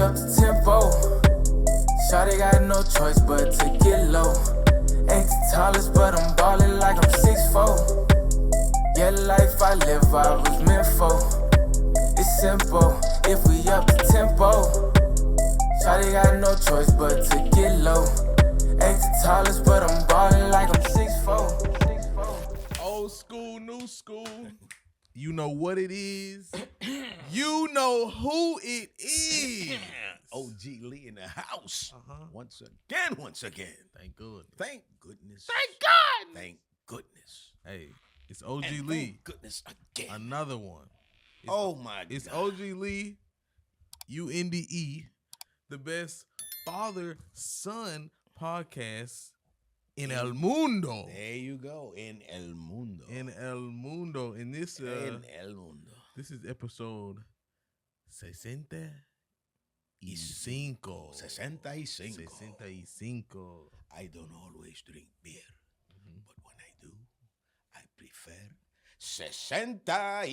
up the tempo. Shawty got no choice but to get low. Ain't the tallest, but I'm ballin' like I'm 6'4". Yeah, the life I live, I was meant for. It's simple, if we up the tempo. Shawty got no choice but to get low. Ain't the tallest, but I'm ballin' like I'm 6'4". Old school, new school. You know what it is. You know who it is. OG Lee in the house. Uh-huh. Once again. Thank goodness. Thank goodness. Thank goodness. Hey, it's OG And Lee. Thank goodness again. Another one. It's It's OG Lee, UNDE, the best father-son podcast in El Mundo. There you go. In El Mundo. In El Mundo. In this En El Mundo. this is episode 65. 65. 65. I don't always drink beer, but when I do, I prefer 65.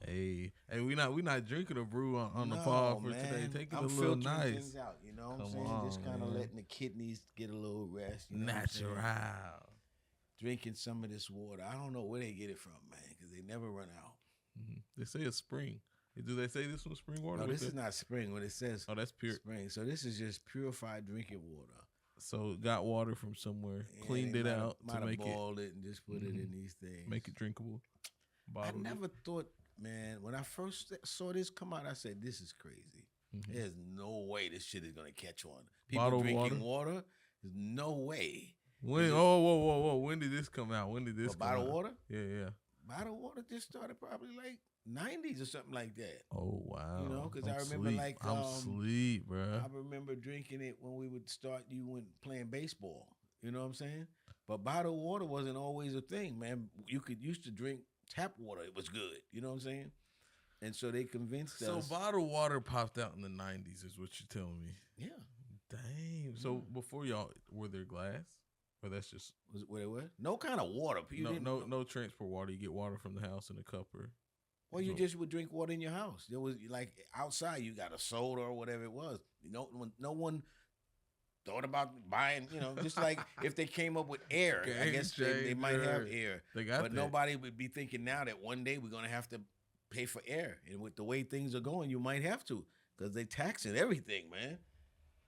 Hey, we not drinking a brew on the No, pod for man. today. Take it I'm a little filtering nice. things out, you know what I'm Come saying? on, Just kind of man. letting the kidneys get a little rest. You know what I'm saying? Natural. Drinking some of this water. I don't know where they get it from, man, because they never run out. They say it's spring. Do they say this was spring water? No, this is not spring when it says Oh, that's pure. spring. So this is just purified drinking water. So got water from somewhere, Yeah, cleaned they it out to might have make it boiled it and just put it in these things. make it drinkable. I Bottled it. never thought, man, when I first saw this come out, I said, this is crazy. Mhm. There's no way this shit is going to catch on. People Bottled drinking water, there's no way. When? Is it- Oh, whoa! When did this come out? When did this But come bottled out? water? Yeah. Bottled water just started probably like 90s or something like that. Oh wow. You know, 'cause I'm I remember, sleep. like, I'm sleep, bro. I remember drinking it when we would start playing baseball. You know what I'm saying? But bottled water wasn't always a thing, man. You used to drink tap water. It was good. You know what I'm saying? And so they convinced So us. bottled water popped out in the 90s, is what you're telling me. Yeah. Dang. So before y'all, were there glass? Or that's just Was it what it was? No kind of water. You didn't- no transport water. You get water from the house in a cup or. Well, you No. just would drink water in your house. There was like outside, you got a soda or whatever it was. No one thought about buying. Just like if they came up with air, I Game guess they might have air. They got But that. nobody would be thinking now that one day we're gonna have to pay for air, and with the way things are going, you might have to because they taxing everything, man.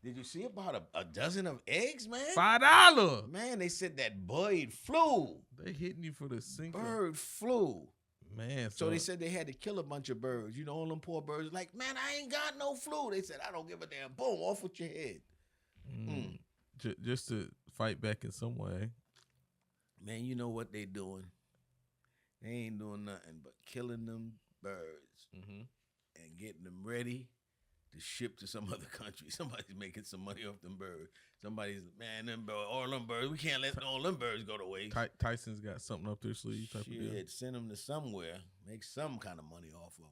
Did you see about a dozen of eggs, man? $5. Man, they said that bird flew. They hitting you for the sinker. Bird flew. Man, So they said they had to kill a bunch of birds. All them poor birds. Like, man, I ain't got no flu. They said, I don't give a damn. Boom, off with your head. Just to fight back in some way. Man, you know what they doing? They ain't doing nothing but killing them birds and getting them ready to ship to some other country. Somebody's making some money off them birds. Somebody's, man, all them birds, we can't let all them birds go to waste. Tyson's got something up their sleeve type of deal. Shit, send them to somewhere. Make some kind of money off of them.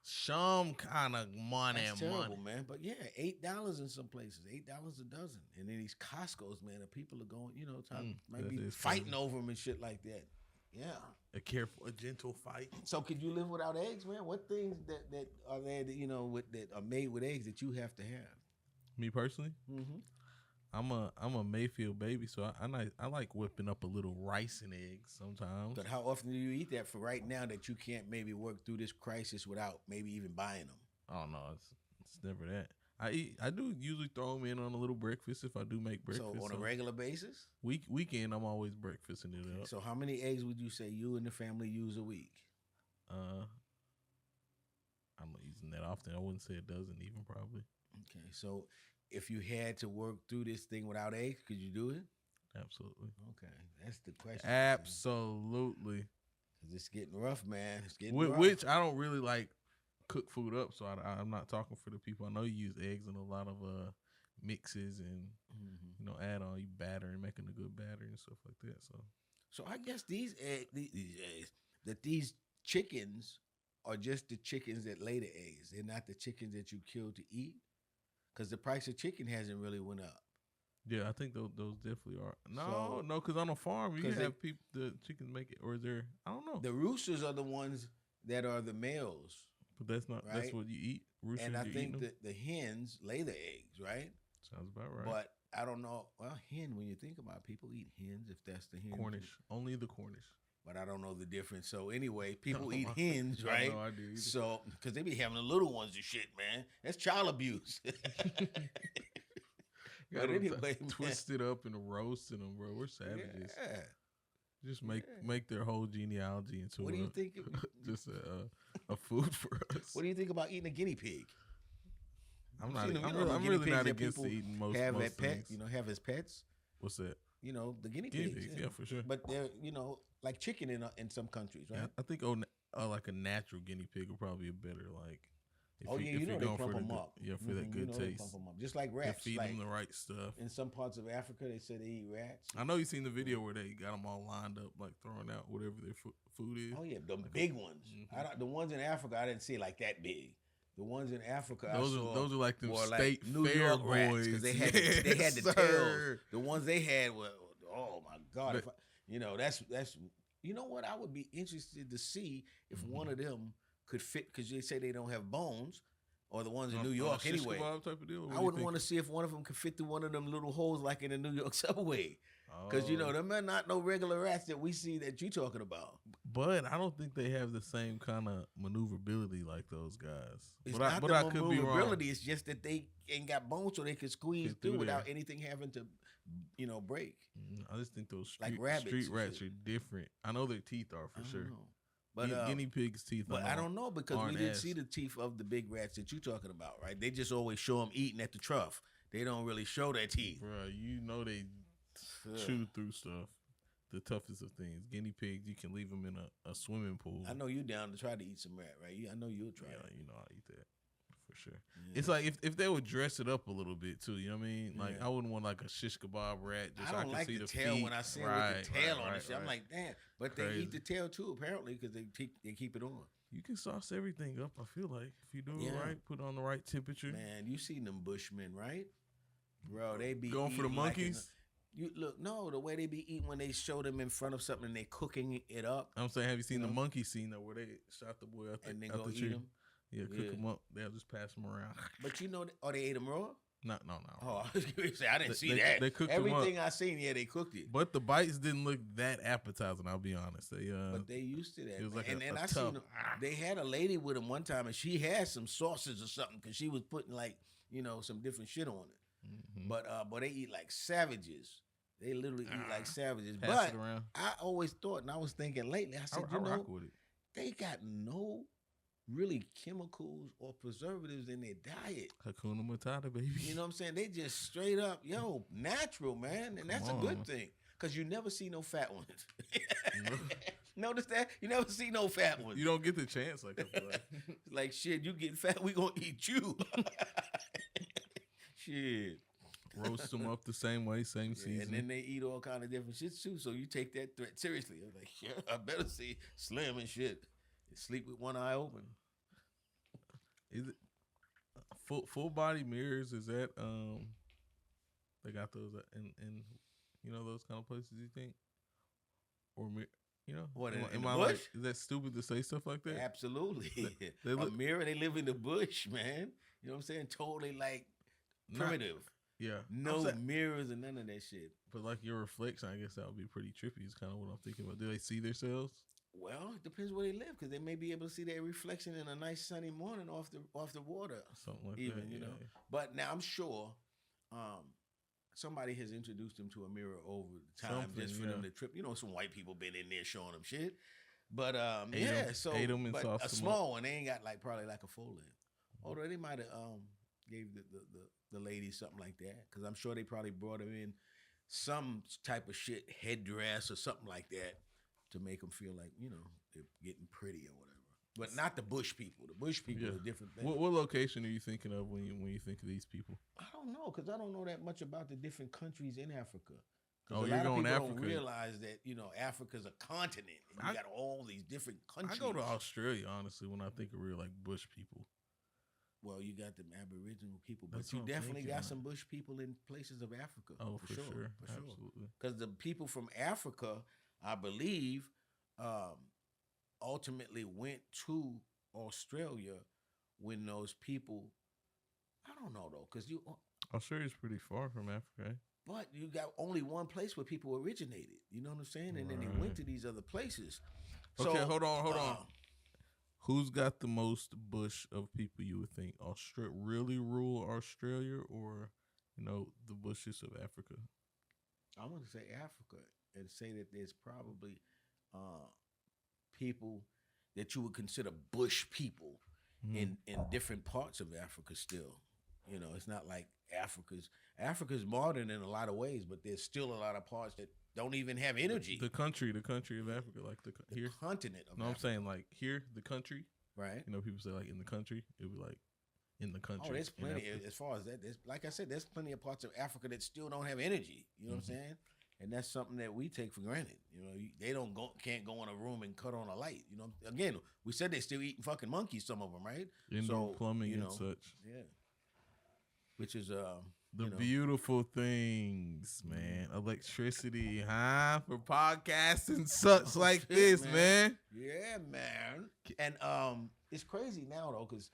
Some kind of money, That's terrible, man. But yeah, $8 in some places, $8 a dozen. And then these Costco's, man, the people are going, might be that is fighting crazy. over them and shit like that. Yeah. A gentle fight. So could you live without eggs, man? What things that are there that that are made with eggs that you have to have? Me personally, I'm a Mayfield baby, so I like whipping up a little rice and eggs sometimes. But how often do you eat that for right now that you can't maybe work through this crisis without maybe even buying them? I don't know. It's never that. I do usually throw them in on a little breakfast if I do make breakfast. So on a regular basis? Weekend, I'm always breakfasting it up. So how many eggs would you say you and the family use a week? I'm not using that often. I wouldn't say a dozen even probably. Okay, so if you had to work through this thing without eggs, could you do it? Absolutely. Okay, that's the question. Absolutely. 'Cause it's getting rough, man. It's getting Which, rough. which I don't really like cook food up, so I'm not talking for the people. I know you use eggs in a lot of mixes and add on, you batter and making a good batter and stuff like that. So I guess these chickens are just the chickens that lay the eggs. They're not the chickens that you kill to eat, because the price of chicken hasn't really went up. Yeah, I think those definitely are. No, because on a farm you 'cause have the chickens make it, or is there? I don't know. The roosters are the ones that are the males. But that's not. Right? That's what you eat. Roosters, And I you think eating them? that the hens lay the eggs, right? Sounds about right. But I don't know. Well, hen, when you think about it, people eat hens if that's the hen. Cornish, only the Cornish. But I don't know the difference. So anyway, people No, eat hens, I right? know I do either. So because they be having the little ones and shit, man. That's child abuse. But anyway, twist it up and roasting them, bro. We're savages. Yeah. Just make their whole genealogy into What do you think? just a food for us. What do you think about eating a guinea pig? I'm guinea really pigs not that against people eating most have most as pet, things. have as pets. What's that? The guinea Guinea pigs. pigs, yeah, for sure. But they're like chicken in some countries, right? Yeah, I think like a natural guinea pig would probably be better. Like, if They you're going plump for them up. Yeah, for that good They taste. plump them up. Just like You rats. feed Like them the right stuff. in some parts of Africa, they say they eat rats. I know you've seen the video where they got them all lined up, like throwing out whatever their food is. Oh yeah, the big ones. The ones in Africa, I didn't see like that big. The ones in Africa, those are like them were state like New fair York rats boys. because they had the Yes, tails. sir. The ones they had were, oh my god! But- That's what I would be interested to see if one of them could fit because they say they don't have bones, or the ones in New York shish anyway. kebab type of deal? I would want to see if one of them could fit through one of them little holes like in the New York subway. Because them are not no regular rats that we see that you talking about. But I don't think they have the same kind of maneuverability like those guys. It's but not but the I could be wrong. maneuverability. It's just that they ain't got bones, so they can squeeze Get through through without there. anything having to, break. I just think those Like street, rabbits street and rats shit. are different. I know their teeth are for I don't sure. know. But Guinea pigs' teeth. But I don't know because we aren't didn't as- see the teeth of the big rats that you talking about, right? They just always show them eating at the trough. They don't really show their teeth. Bro, they chew through stuff. The toughest of things. Guinea pigs, you can leave them in a swimming pool. I know you down to try to eat some rat, right? I know you'll try. Yeah, I eat that for sure. Yeah. It's like if they would dress it up a little bit too. You know what I mean? Like Yeah. I wouldn't want like a shish kebab rat. Just I so don't can like see the the tail feet. when I see Right, with the tail right, on right, it. I'm right. like, damn. But they Crazy. eat the tail too, apparently, because they keep it on. You can sauce everything up. I feel like if you do it Yeah. right, put it on the right temperature. Man, you seen them Bushmen, right? Bro, they be Going for the eating like in monkeys. you look, no, the way they be eating when they show them in front of something and they cooking it up I'm saying, have you seen You the know? monkey scene though, where they shot the boy out and then out go the eat tree? them. Yeah, cook Yeah. them up. They'll just pass them around. But they ate them raw? No. Oh, I was going to say, I didn't see They- that. they cooked 'em up. Everything I seen, yeah, they cooked it. But the bites didn't look that appetizing. I'll be honest. But they used to that. it was man. like and a then I tough- seen them, they had a lady with them one time, and she had some sauces or something because she was putting some different shit on it. Mhm. But they eat like savages. They literally eat like savages. Pass But it around. I always thought, and I was thinking lately, I said, I rock with it. they got no really chemicals or preservatives in their diet. Hakuna Matata, baby. You know what I'm saying? They just straight up, natural, man. And that's a good on. thing. Because you never see no fat ones. Notice that? You never see no fat ones. You don't get the chance like that. Like, shit, you get fat, we gonna eat you. Shit. Roast them up the same way, same Yeah, season. and then they eat all kind of different shit too. So you take that threat seriously. I was like, yeah, I better see Slim and shit. Sleep with one eye open. Is it full body mirrors? Is that they got those in those kind of places? You think, or What, in am the I bush? like? Is that stupid to say stuff like that? Absolutely. They A look- mirror, they live in the bush, man. You know what I'm saying? Totally like Not- primitive. Yeah, No I'm saying- mirrors and none of that shit. but like your reflection, I guess that would be pretty trippy. Is kind of what I'm thinking about. Do they see themselves? Well, it depends where they live because they may be able to see their reflection in a nice sunny morning off the water. Something like Even, that. you know. yeah. But now I'm sure somebody has introduced them to a mirror over time Something, just for yeah. them to trip. Some white people been in there showing them shit. But Ate 'em- so ate 'em and but sauced a 'em small one, they ain't got probably like a full length. Although they might have gave the ladies something like that because I'm sure they probably brought them in some type of shit headdress or something like that to make them feel like they're getting pretty or whatever. But not the bush people. The bush people Yeah. are a different thing. What location are you thinking of when you think of these people? I don't know because I don't know that much about the different countries in Africa. 'Cause Oh, a you're lot of going people Africa. don't realize that Africa's a continent and you got all these different countries. I go to Australia honestly when I think of real like bush people. Well, you got them Aboriginal people, but That's you what I'm definitely thinking, got man. some bush people in places of Africa. Oh, for sure. Absolutely. Because the people from Africa, I believe, ultimately went to Australia when those people? I don't know though, because Australia's pretty far from Africa. but you got only one place where people originated. You know what I'm saying? And then they went to these other places. Okay, So, hold on. Who's got the most bush of people? You would think really rule Australia, or the bushes of Africa? I want to say Africa and say that there's probably people that you would consider bush people in different parts of Africa still. It's not like Africa's modern in a lot of ways, but there's still a lot of parts that don't even have energy. The country of Africa, like the here continent of No, Africa. I'm saying like here, the country. Right. People say like in the country. It would be like in the country. Oh, there's plenty. As far as that, like I said, there's plenty of parts of Africa that still don't have energy. You know what I'm saying? And that's something that we take for granted. They can't go in a room and cut on a light. Again, we said they still eating fucking monkeys. Some of them, right? Indoor plumbing and such. Yeah. Which is the beautiful things, man. Electricity, for podcasts and such like this, man. Yeah, man. And it's crazy now though, because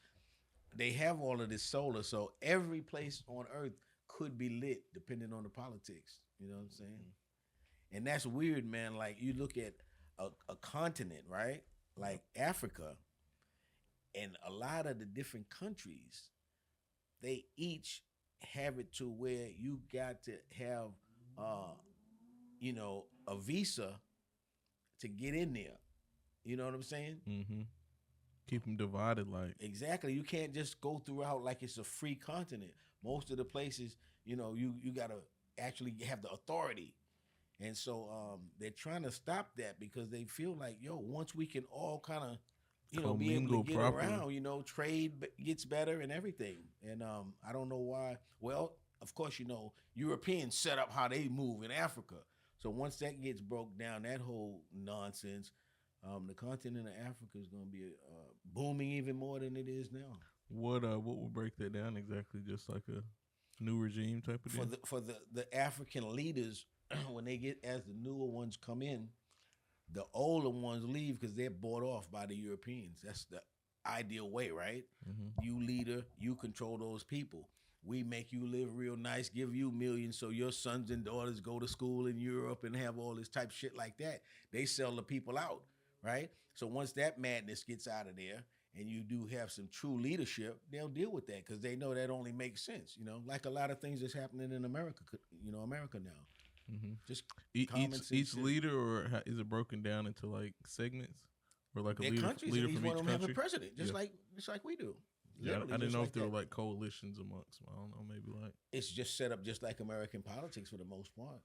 they have all of this solar, so every place on Earth could be lit depending on the politics. You know what I'm saying? And that's weird, man. Like you look at a continent, right? Like Africa, and a lot of the different countries, they each have it to where you got to have, a visa to get in there. You know what I'm saying? Mm-hmm. Keep them divided, like. Exactly. You can't just go throughout like it's a free continent. Most of the places, you got to actually have the authority. And so they're trying to stop that because they feel like, once we can all kind of, be able to get properly around, trade gets better and everything. And I don't know why. Well, of course, Europeans set up how they move in Africa. So once that gets broke down, that whole nonsense, the continent of Africa is going to be booming even more than it is now. What will break that down exactly? Just like a new regime type of deal? For the African leaders, when they get, as the newer ones come in, the older ones leave because they're bought off by the Europeans. That's the ideal way, right? Mm-hmm. You leader, you control those people. We make you live real nice, give you millions so your sons and daughters go to school in Europe and have all this type of shit like that. They sell the people out, right? So once that madness gets out of there and you do have some true leadership, they'll deal with that because they know that only makes sense, like a lot of things that's happening in America, America now. Mm-hmm. Just each leader, or is it broken down into like segments, or like a leader from each country? Have a president, just like we do. Yeah, I didn't know if there were like coalitions amongst them. I don't know, maybe like it's just set up just like American politics for the most part,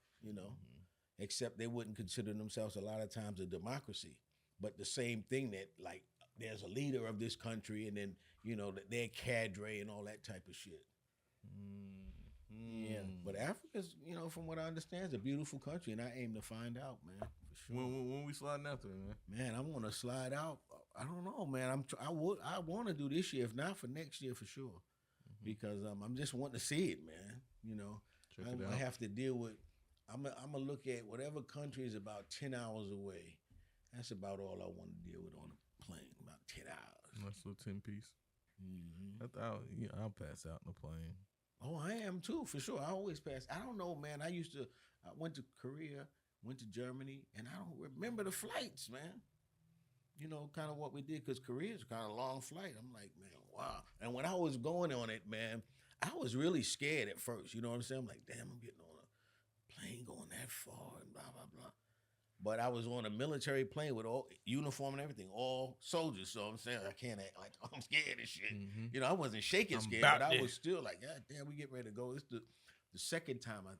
except they wouldn't consider themselves a lot of times a democracy, but the same thing that like there's a leader of this country and then they're cadre and all that type of shit. Yeah, but Africa's, from what I understand, is a beautiful country, and I aim to find out, man, for sure. When we sliding out there, man? Man, I want to slide out. I don't know, man. I want to do this year, if not for next year, for sure, because I'm just wanting to see it, man. I have to deal with. I'm gonna look at whatever country is about 10 hours away. That's about all I want to deal with on a plane. About 10 hours. That's a 10-piece. Mm-hmm. I'll pass out in the plane. Oh, I am too, for sure. I always pass. I don't know, man. I went to Korea, went to Germany, and I don't remember the flights, man. Kind of what we did, because Korea's kind of a long flight. I'm like, man, wow. And when I was going on it, man, I was really scared at first. You know what I'm saying? I'm like, damn, I'm getting on a plane going that far and blah, blah, blah. But I was on a military plane with all uniform and everything, all soldiers. So I'm saying I can't act like I'm scared and shit. Mm-hmm. I wasn't shaking scared, but I was still like, God damn, we get ready to go. It's the second time I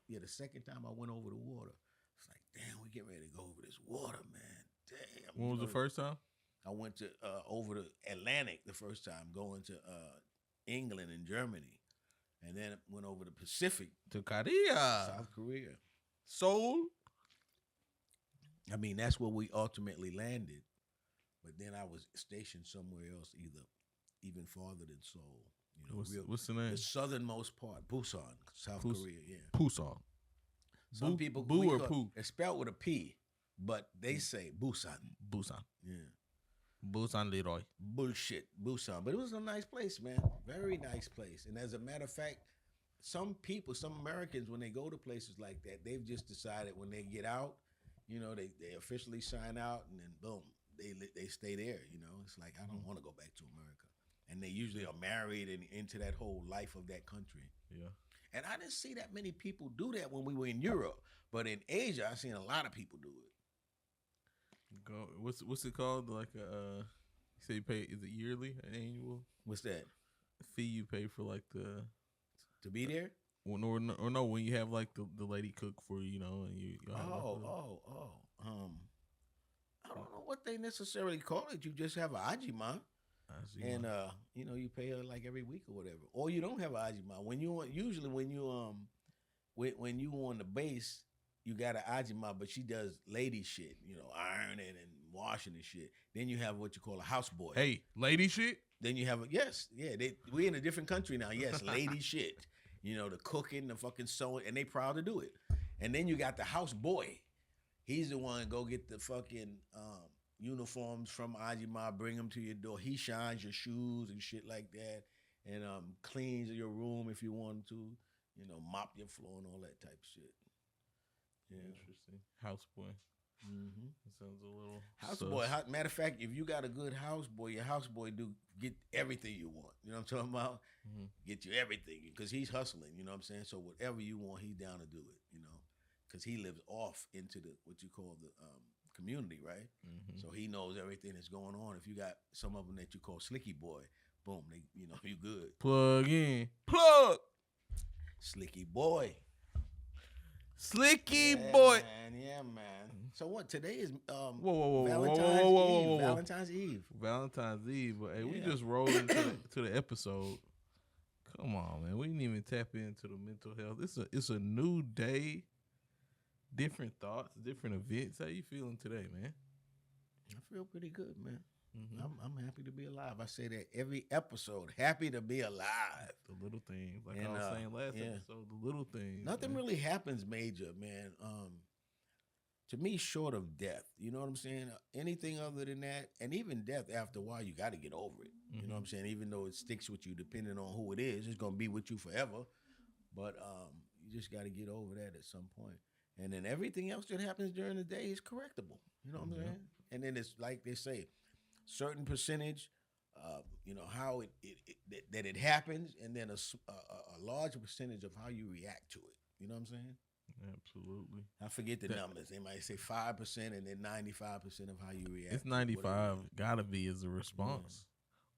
went over the water. It's like, damn, we get ready to go over this water, man. Damn. When was the first time? I went to over the Atlantic the first time, going to England and Germany, and then went over the Pacific to Korea, South Korea, Seoul. I mean, that's where we ultimately landed, but then I was stationed somewhere else, even farther than Seoul. What's the name? The southernmost part, Busan, South Korea. Yeah, Busan. Some people Boo or Poo? It's spelled with a P, but they say Busan. Busan. Yeah. Busan Leroy. Bullshit, Busan. But it was a nice place, man. Very nice place. And as a matter of fact, some people, some Americans, when they go to places like that, they've just decided when they get out, they officially sign out, and then boom, they stay there. It's like, I don't want to go back to America. And they usually are married and into that whole life of that country. Yeah. And I didn't see that many people do that when we were in Europe. But in Asia, I seen a lot of people do it. What's it called? Like you say you pay, is it yearly, an annual? What's that? Fee you pay for like to be there? Or no, when you have like the lady cook for you, and you have I don't know what they necessarily call it. You just have an ajima. And you pay her like every week or whatever, or you don't have an ajima. When you on the base, you got an ajima, but she does lady shit, ironing and washing and shit. Then you have what you call a houseboy. Hey, lady shit. Then you have we in a different country now. Yes, lady shit. The cooking, the fucking sewing, and they proud to do it. And then you got the houseboy. He's the one go get the fucking uniforms from Ajima, bring them to your door. He shines your shoes and shit like that, and cleans your room if you want to, mop your floor and all that type of shit. Yeah. Interesting. Houseboy. Mm-hmm. That sounds a little houseboy. Matter of fact, if you got a good houseboy, your houseboy do get everything you want. You know what I'm talking about? Mm-hmm. Get you everything because he's hustling. You know what I'm saying? So whatever you want, he's down to do it. Because he lives off into what you call the community, right? Mm-hmm. So he knows everything that's going on. If you got some of them that you call Slicky Boy, boom, you good. Plug in. Plug. Slicky Boy. Slicky Boy. Yeah, man. So what? Today is whoa, Valentine's Eve. Valentine's Eve. But hey, we just rolled into the episode. Come on, man. We didn't even tap into the mental health. It's a new day. Different thoughts, different events. How you feeling today, man? I feel pretty good, man. Mm-hmm. I'm happy to be alive. I say that every episode. Happy to be alive. The little things, like I was saying last episode. The little things. Nothing really happens major, man. To me, short of death. You know what I'm saying? Anything other than that, and even death, after a while, you got to get over it. Mm-hmm. You know what I'm saying? Even though it sticks with you, depending on who it is, it's gonna be with you forever. But you just got to get over that at some point. And then everything else that happens during the day is correctable. You know what I'm saying? And then it's like they say, certain percentage, how it happens, and then a larger percentage of how you react to it. You know what I'm saying? Absolutely. I forget the numbers. They might say 5% and then 95% of how you react. It's 95. Gotta be as a response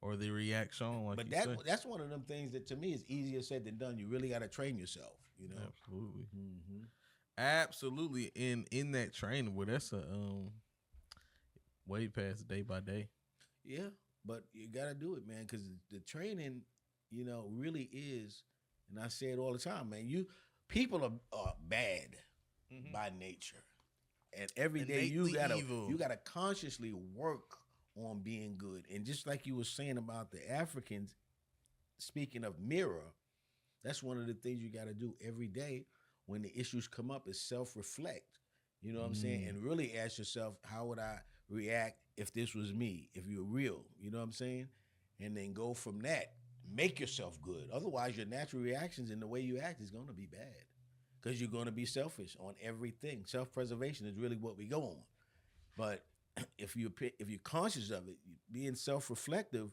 or the reaction. Like, but that's one of them things that to me is easier said than done. You really got to train yourself. Absolutely. Mm-hmm. Absolutely, in that training, well, that's a way past day by day. Yeah, but you gotta do it, man, because the training, really is. And I say it all the time, man. People are bad by nature, and every day you gotta consciously work on being good. And just like you were saying about the Africans, speaking of mirror, that's one of the things you gotta do every day. When the issues come up, is self-reflect. You know what I'm saying? And really ask yourself, how would I react if this was me, if you're real? You know what I'm saying? And then go from that. Make yourself good. Otherwise, your natural reactions and the way you act is going to be bad because you're going to be selfish on everything. Self-preservation is really what we go on. But if you're conscious of it, being self-reflective,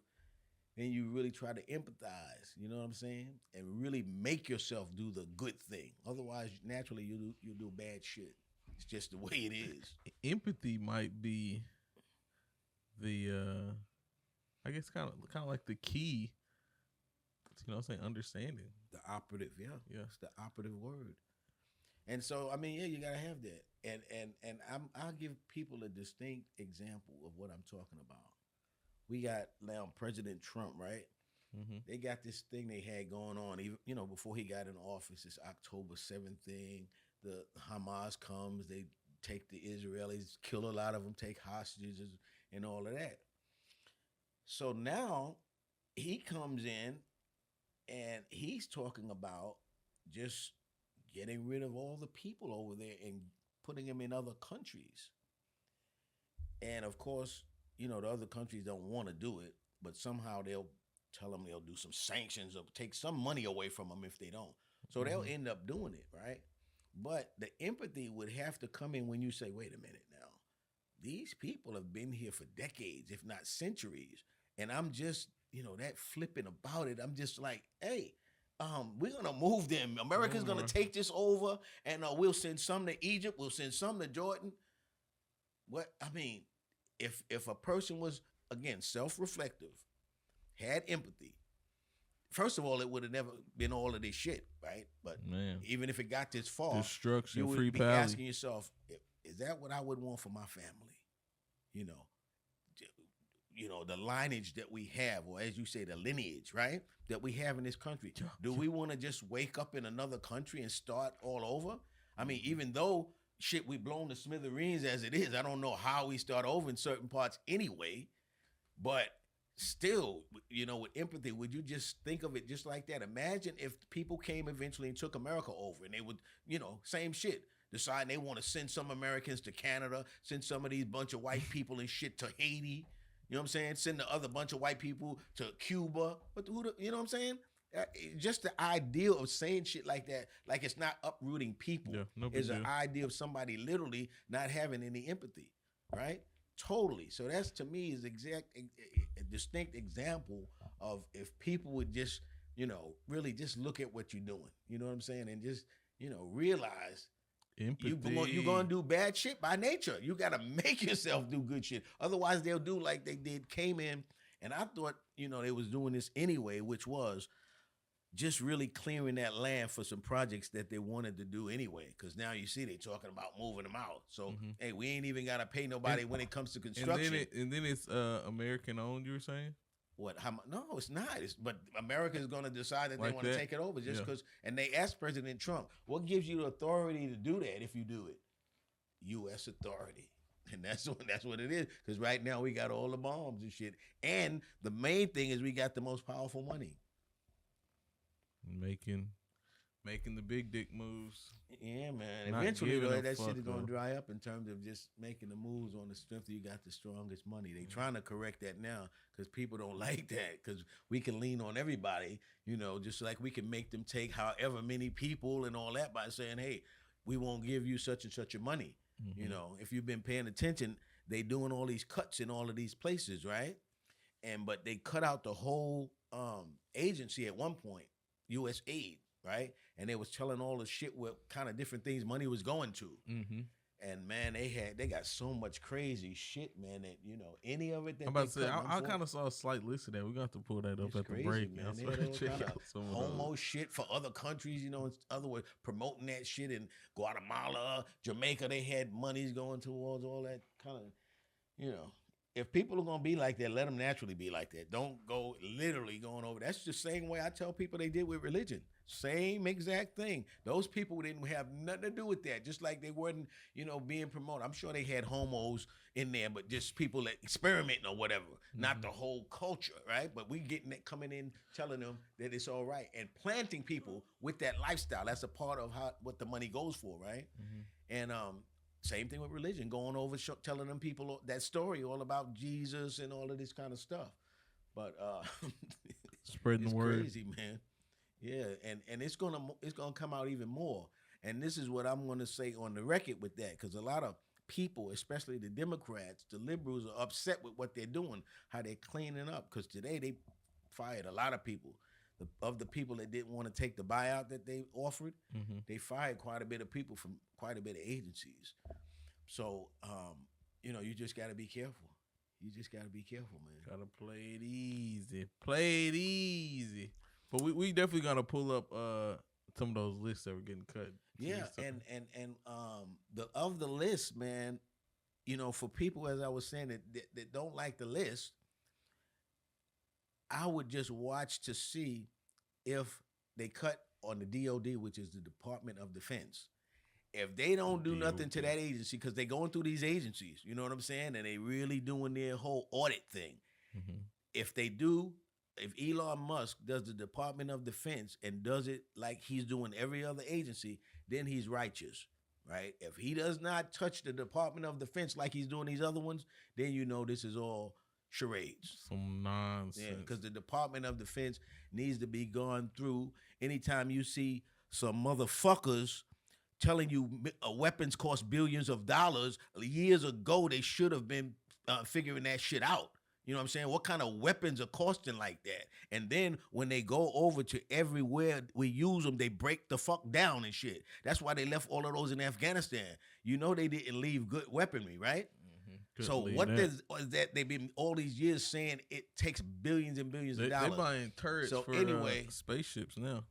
and you really try to empathize, you know what I'm saying? And really make yourself do the good thing. Otherwise, naturally, you do bad shit. It's just the way it is. Empathy might be the, I guess, kind of like the key, understanding. The operative, yeah. It's the operative word. And so, you got to have that. And I'll give people a distinct example of what I'm talking about. We got now President Trump, right? Mm-hmm. They got this thing they had going on, even before he got in office. This October 7th thing. The Hamas comes, they take the Israelis, kill a lot of them, take hostages, and all of that. So now he comes in, and he's talking about just getting rid of all the people over there and putting them in other countries. And of course, the other countries don't want to do it, but somehow they'll tell them they'll do some sanctions or take some money away from them if they don't. So they'll end up doing it, right? But the empathy would have to come in when you say, wait a minute now. These people have been here for decades, if not centuries. And I'm just, that flipping about it. I'm just like, hey, we're going to move them. America's going to take this over, and we'll send some to Egypt. We'll send some to Jordan. If a person was, again, self-reflective, had empathy, first of all, it would have never been all of this shit, right? But even if it got this far, destruction, you would free be pally. asking yourself, is that what I would want for my family? The lineage that we have, or as you say, the lineage, right, that we have in this country. Do we want to just wake up in another country and start all over? I mean, even though shit we blown to smithereens as it is, I don't know how we start over in certain parts anyway, but still, with empathy, would you just think of it just like that? Imagine if people came eventually and took America over, and they would, same shit, decide they want to send some Americans to Canada, send some of these bunch of white people and shit to Haiti. You know what I'm saying? Send the other bunch of white people to Cuba. You know what I'm saying? Just the idea of saying shit like that, like it's not uprooting people, is an idea of somebody literally not having any empathy, right? Totally. So that's, to me, is a distinct example of if people would just, really just look at what you're doing. You know what I'm saying? And just, realize empathy. You're going to do bad shit by nature. You got to make yourself do good shit. Otherwise, they'll do like they did, came in, and I thought, they was doing this anyway, which was just really clearing that land for some projects that they wanted to do anyway. Because now you see they talking about moving them out. So, hey, we ain't even got to pay nobody when it comes to construction. And then it's American owned, you were saying? What? No, it's not. But America is going to decide that they want to take it over just because. And they asked President Trump, what gives you the authority to do that if you do it? U.S. authority. And that's what it is. Because right now we got all the bombs and shit. And the main thing is we got the most powerful money. Making the big dick moves. Yeah, man. Eventually, though, that shit is going to dry up in terms of just making the moves on the strength that you got the strongest money. They trying to correct that now because people don't like that, because we can lean on everybody, just like we can make them take however many people and all that by saying, hey, we won't give you such and such a money. If you've been paying attention, they doing all these cuts in all of these places, right? But they cut out the whole agency at one point, U.S. aid. Right? And they was telling all the shit what kind of different things money was going to. And man, they got so much crazy shit, man, that any of it that I'm about to say, I kind of saw a slight list of that. We're going to have to pull that up at the break, man. They had all kind of homo shit for other countries, in other words, promoting that shit in Guatemala, Jamaica. They had monies going towards all that kind of, If people are going to be like that, let them naturally be like that. Don't go literally going over. That's the same way I tell people they did with religion. Same exact thing. Those people didn't have nothing to do with that. Just like they weren't, being promoted. I'm sure they had homos in there, but just people that experimenting or whatever. Not the whole culture, right? But we getting it, coming in, telling them that it's all right. And planting people with that lifestyle. That's a part of what the money goes for, right? And same thing with religion, going over, telling them people that story all about Jesus and all of this kind of stuff. But spreading the word. Crazy, man. Yeah, and it's gonna come out even more. And this is what I'm gonna say on the record with that, because a lot of people, especially the Democrats, the liberals, are upset with what they're doing, how they're cleaning up. Because today they fired a lot of people. Of the people that didn't want to take the buyout that they offered, they fired quite a bit of people from quite a bit of agencies. So, you just got to be careful. You just got to be careful, man. Got to play it easy. Play it easy. But we definitely got to pull up some of those lists that were getting cut. Yeah, and the list, man, for people, as I was saying, that don't like the list, I would just watch to see if they cut on the DOD, which is the Department of Defense. If they don't do nothing to that agency, because they're going through these agencies, you know what I'm saying? And they really doing their whole audit thing. If they do, if Elon Musk does the Department of Defense and does it like he's doing every other agency, then he's righteous, right? If he does not touch the Department of Defense like he's doing these other ones, then you know this is all charades. Some nonsense. Yeah, because the Department of Defense needs to be gone through. Anytime you see some motherfuckers telling you weapons cost billions of dollars, years ago they should have been figuring that shit out. You know what I'm saying? What kind of weapons are costing like that? And then when they go over to everywhere we use them, they break the fuck down and shit. That's why they left all of those in Afghanistan. You know they didn't leave good weaponry, right? So what is that they've been all these years saying it takes billions and billions of dollars. They're buying turrets for spaceships now.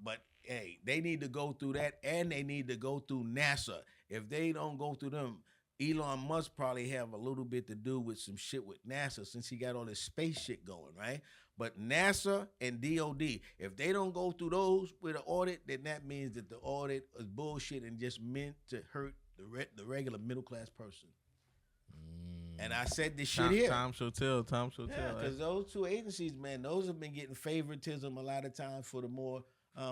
But hey, they need to go through that, and they need to go through NASA. If they don't go through them, Elon Musk probably have a little bit to do with some shit with NASA since he got all this space shit going, right? But NASA and DOD, if they don't go through those with an audit, then that means that the audit is bullshit and just meant to hurt the regular middle class person. And I said this shit here. Time shall tell. Because those two agencies, man, those have been getting favoritism a lot of times for the more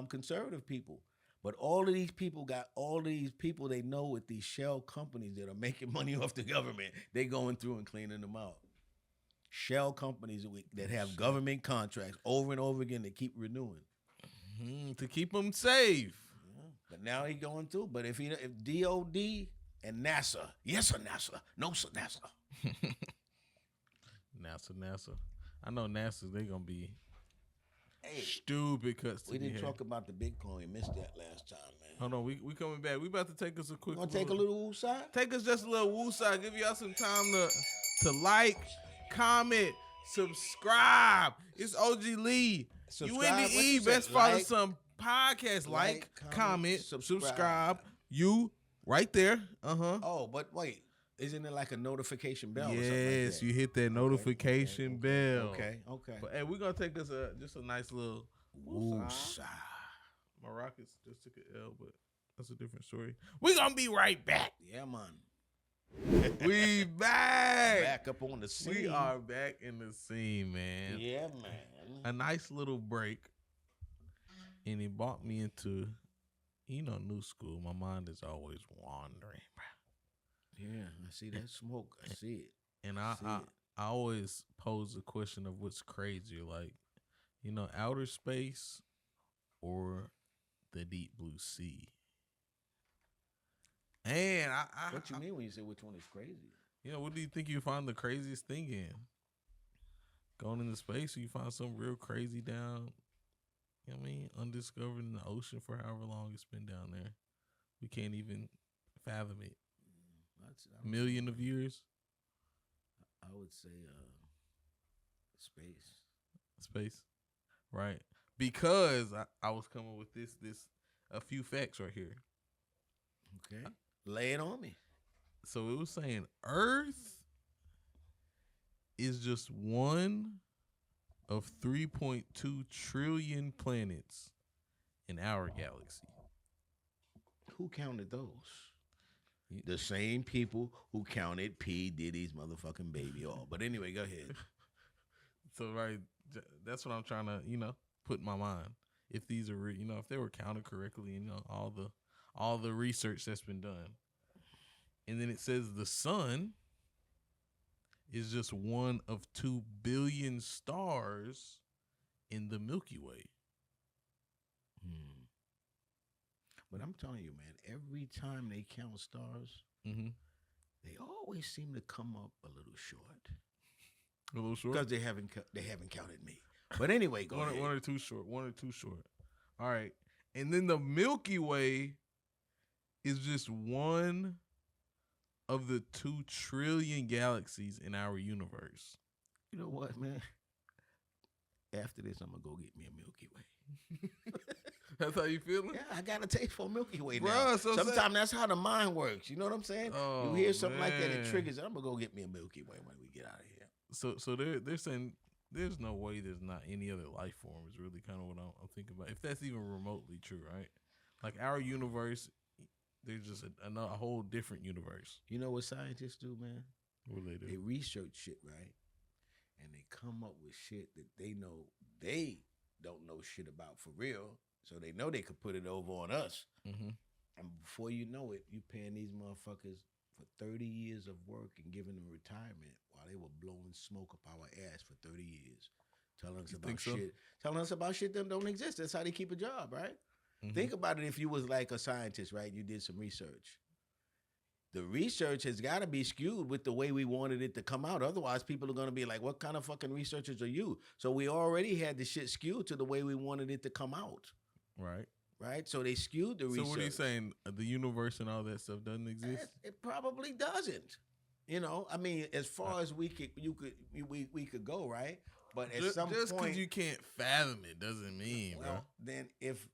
conservative people. But all of these people got all these people they know with these shell companies that are making money off the government. They going through and cleaning them out. Shell companies that have government contracts over and over again that keep renewing. To keep them safe. Yeah. But now he going through. But if DOD and NASA, yes sir NASA, no sir NASA. NASA. I know NASA, they gonna be stupid cuts. We didn't talk about the Bitcoin. We missed that last time, man. Hold on, we coming back. We about to take us a quick. You gonna take a little woosah? Take us just a little woosah. Give y'all some time to like, comment, subscribe. It's OG Lee. UNDE. Best follow some podcasts. Like, comment, subscribe. You right there. Oh, but wait. Isn't it like a notification bell? Yes, or something like that? You hit that notification bell. Okay. But hey, we're gonna take us just a nice little woosah. My Rockets just took an L, but that's a different story. We're gonna be right back. Yeah, man. We back. Back up on the scene. We are back in the scene, man. Yeah, man. A nice little break, and it brought me into, new school. My mind is always wandering, bro. Yeah, I see that smoke. I see it. And I always pose the question of what's crazier, like, outer space or the deep blue sea. And what you mean when you say which one is crazy? What do you think you find the craziest thing in? Going into space, or you find something real crazy down, undiscovered in the ocean for however long it's been down there. We can't even fathom it. Million of years? I would say space. Right. Because I was coming with this a few facts right here. Okay. Lay it on me. So it was saying Earth is just one of 3.2 trillion planets in our galaxy. Who counted those? The same people who counted P. Diddy's motherfucking baby all. But anyway, go ahead. So, right, that's what I'm trying to, put in my mind. If these are, if they were counted correctly, and all the research that's been done. And then it says the sun is just one of 2 billion stars in the Milky Way. But I'm telling you, man, every time they count stars, they always seem to come up a little short. A little short? Because they haven't counted me. But anyway, go ahead. One or two short. All right. And then the Milky Way is just one of the 2 trillion galaxies in our universe. You know what, man? After this, I'm going to go get me a Milky Way. That's how you feeling? Yeah, I got a taste for Milky Way now. Bruh, sometimes that's how the mind works. You know what I'm saying? Oh, you hear something like that, it triggers it. I'm going to go get me a Milky Way when we get out of here. So they're saying there's no way there's not any other life form is really kind of what I'm thinking about. If that's even remotely true, right? Like our universe, there's just a whole different universe. You know what scientists do, man? What do? They research shit, right? And they come up with shit that they know they don't know shit about for real. So they know they could put it over on us. And before you know it, you paying these motherfuckers for 30 years of work and giving them retirement while they were blowing smoke up our ass for 30 years. Telling us about shit. Telling us about shit that don't exist. That's how they keep a job, right? Mm-hmm. Think about it if you was like a scientist, right? You did some research. The research has got to be skewed with the way we wanted it to come out. Otherwise, people are going to be like, what kind of fucking researchers are you? So we already had the shit skewed to the way we wanted it to come out. Right. Right? So they skewed the research. So what are you saying? The universe and all that stuff doesn't exist? It probably doesn't. You know, I mean, as far as we could go, right? But at some point, just because you can't fathom it doesn't mean, bro. Then if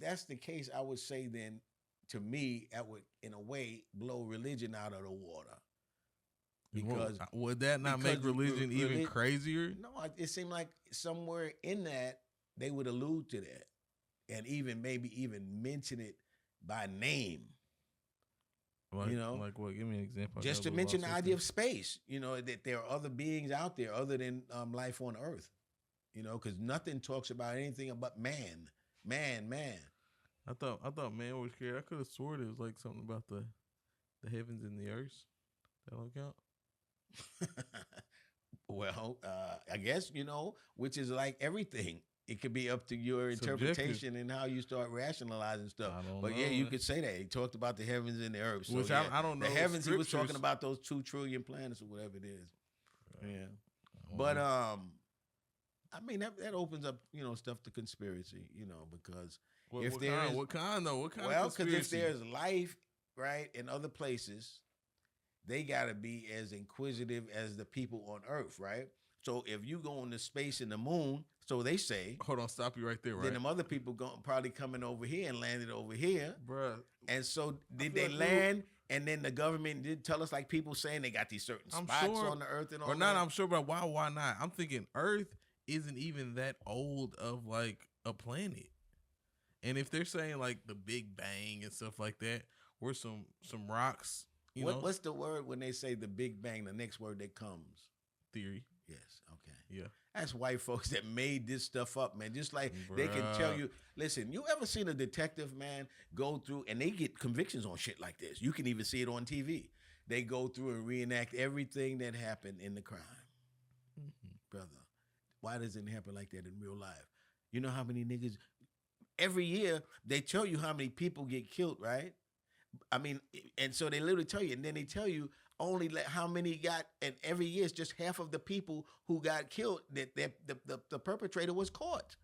that's the case, I would say then, to me, that would in a way blow religion out of the water. Because would that not make religion even crazier? No, it seemed like somewhere in that they would allude to that, and maybe even mention it by name. Like, you know, like what? Give me an example. Just to mention the idea of space. You know, that there are other beings out there other than life on Earth. You know, because nothing talks about anything about man. I thought man was scared. I could have sworn it was like something about the heavens and the earth. That don't count. Well, I guess, you know, which is like everything. It could be up to your interpretation and how you start rationalizing stuff. But yeah, you could say that. He talked about the heavens and the earth. So, which yeah, I don't know. The heavens, he was talking about those 2 trillion planets or whatever it is. Yeah. But I mean that opens up, you know, stuff to conspiracy, you know, because what kind of conspiracy? Well, because if there's life, right, in other places, they gotta be as inquisitive as the people on Earth, right? So if you go into space in the moon, so they say. Hold on, stop you right there, right? Then them other people probably coming over here and landed over here. Bruh. And so did they land? And then the government did tell us, like people saying they got these certain spots on the Earth and all that. Or not, I'm sure, but why not? I'm thinking Earth isn't even that old of like a planet. And if they're saying like the Big Bang and stuff like that, where some rocks, you know. What's the word when they say the Big Bang, the next word that comes? Theory. Yes, okay. Yeah. That's white folks that made this stuff up, man. Just like they can tell you, listen, you ever seen a detective, man, go through, and they get convictions on shit like this. You can even see it on TV. They go through and reenact everything that happened in the crime. Mm-hmm. Brother, why doesn't it happen like that in real life? You know how many niggas, every year, they tell you how many people get killed, right? I mean, and so they literally tell you, and then they tell you only how many got, and every year it's just half of the people who got killed that the perpetrator was caught,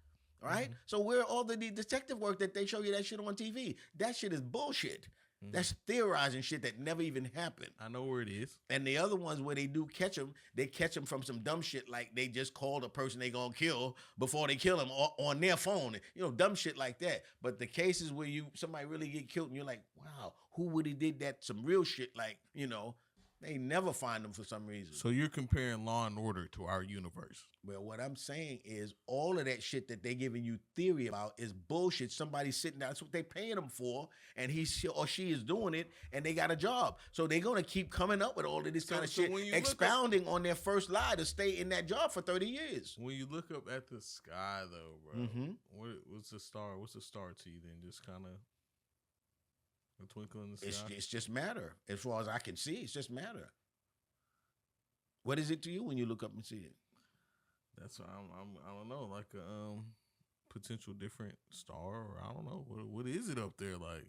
right? Mm-hmm. So where all the detective work that they show you that shit on TV, that shit is bullshit. Mm-hmm. That's theorizing shit that never even happened. I know where it is. And the other ones where they do catch them, they catch them from some dumb shit like they just called a person they gonna kill before they kill them on their phone. You know, dumb shit like that. But the cases where somebody really get killed and you're like, wow, who would have did that? Some real shit, like, you know, they never find them for some reason. So you're comparing Law and Order to our universe. Well, what I'm saying is all of that shit that they giving you theory about is bullshit. Somebody's sitting down. That's what they paying them for, and he or she is doing it, and they got a job. So they're going to keep coming up with all of this kind of shit, expounding on their first lie to stay in that job for 30 years. When you look up at the sky, though, bro, mm-hmm. What's the star? What's the star to you then? Just kind of a twinkle in the sky? It's just matter. As far as I can see, it's just matter. What is it to you when you look up and see it? That's what I don't know, like a potential different star, or I don't know what is it up there like.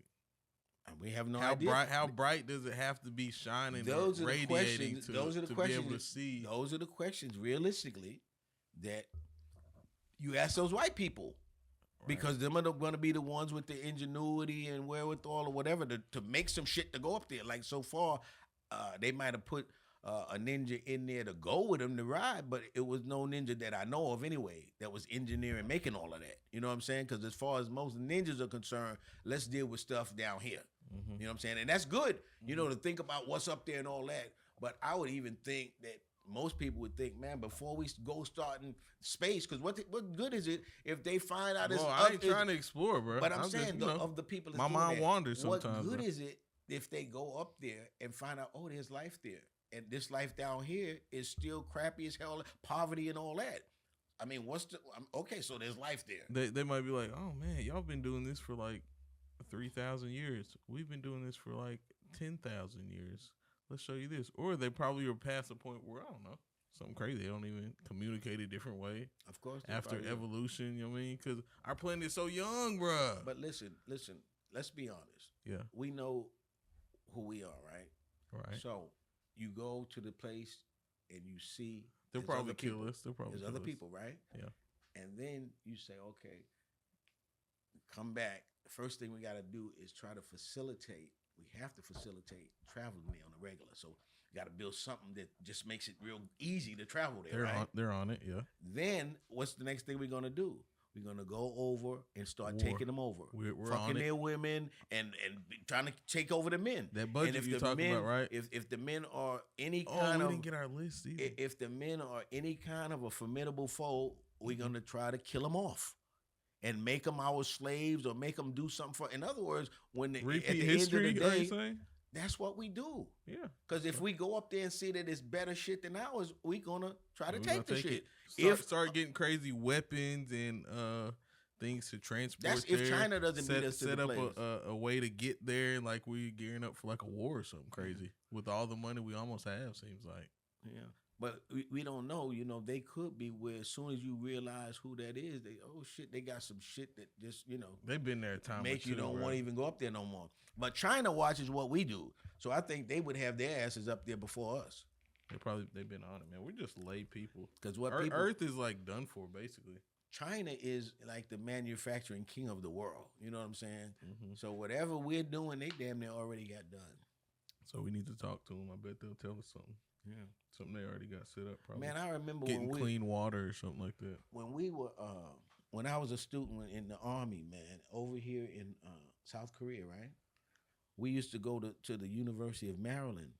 We have no idea. How bright does it have to be shining or radiating to be able to see? Those are the questions, realistically, that you ask those white people. Right. Because them are going to be the ones with the ingenuity and wherewithal or whatever to make some shit to go up there. Like so far, they might have put a ninja in there to go with them to ride, but it was no ninja that I know of anyway that was engineering making all of that. You know what I'm saying? Because as far as most ninjas are concerned, let's deal with stuff down here. Mm-hmm. You know what I'm saying? And that's good, you know, to think about what's up there and all that. But I would even think that most people would think, man, before we go starting space, because what good is it if they find out? I ain't trying to explore, bro. But I'm saying just, of the people, my mind wanders sometimes. What good is it if they go up there and find out, oh, there's life there, and this life down here is still crappy as hell, poverty and all that? I mean, okay, so there's life there. They might be like, oh man, y'all been doing this for like 3,000 years. We've been doing this for like 10,000 years. Let's show you this. Or they probably were past the point where, I don't know, something crazy. They don't even communicate a different way. Of course. After evolution, you know what I mean? Because our planet is so young, bruh. But listen, let's be honest. Yeah. We know who we are, right? Right. So you go to the place and you see they'll probably kill us. There's other people, right? Yeah. And then you say, okay, come back. The first thing we got to do is try to facilitate. We have to facilitate traveling there on a regular. So you got to build something that just makes it real easy to travel there, right? They're on it, yeah. Then what's the next thing we're going to do? We're going to go over and start taking them over. We're fucking on it. their women and trying to take over the men. That budget and if you the talking men, about, right? If the men are any we kind of... didn't get our list either. If the men are any kind of a formidable foe, we're going to try to kill them off and make them our slaves or make them do something for... In other words, when at the history, end of the are you day, saying? that's what we do. Yeah. Because if we go up there and see that it's better shit than ours, we're going to try to take the shit. Start getting crazy weapons and things to transport. That's if China doesn't beat us to set the up place. a way to get there, like we're gearing up for like a war or something crazy with all the money we almost have. Seems like. Yeah, but we don't know. You know, they could be where as soon as you realize who that is, they got some shit that just they've been there a time. Make you don't want to even go up there no more. But China watches what we do, so I think they would have their asses up there before us. They've been on it, man. We're just lay people. Because Earth is like done for, basically. China is like the manufacturing king of the world. You know what I'm saying? Mm-hmm. So whatever we're doing, they damn near already got done. So we need to talk to them. I bet they'll tell us something. Yeah, something they already got set up. Probably. Man, I remember getting clean water or something like that. When we were, when I was a student in the Army, man, over here in South Korea, right? We used to go to the University of Maryland.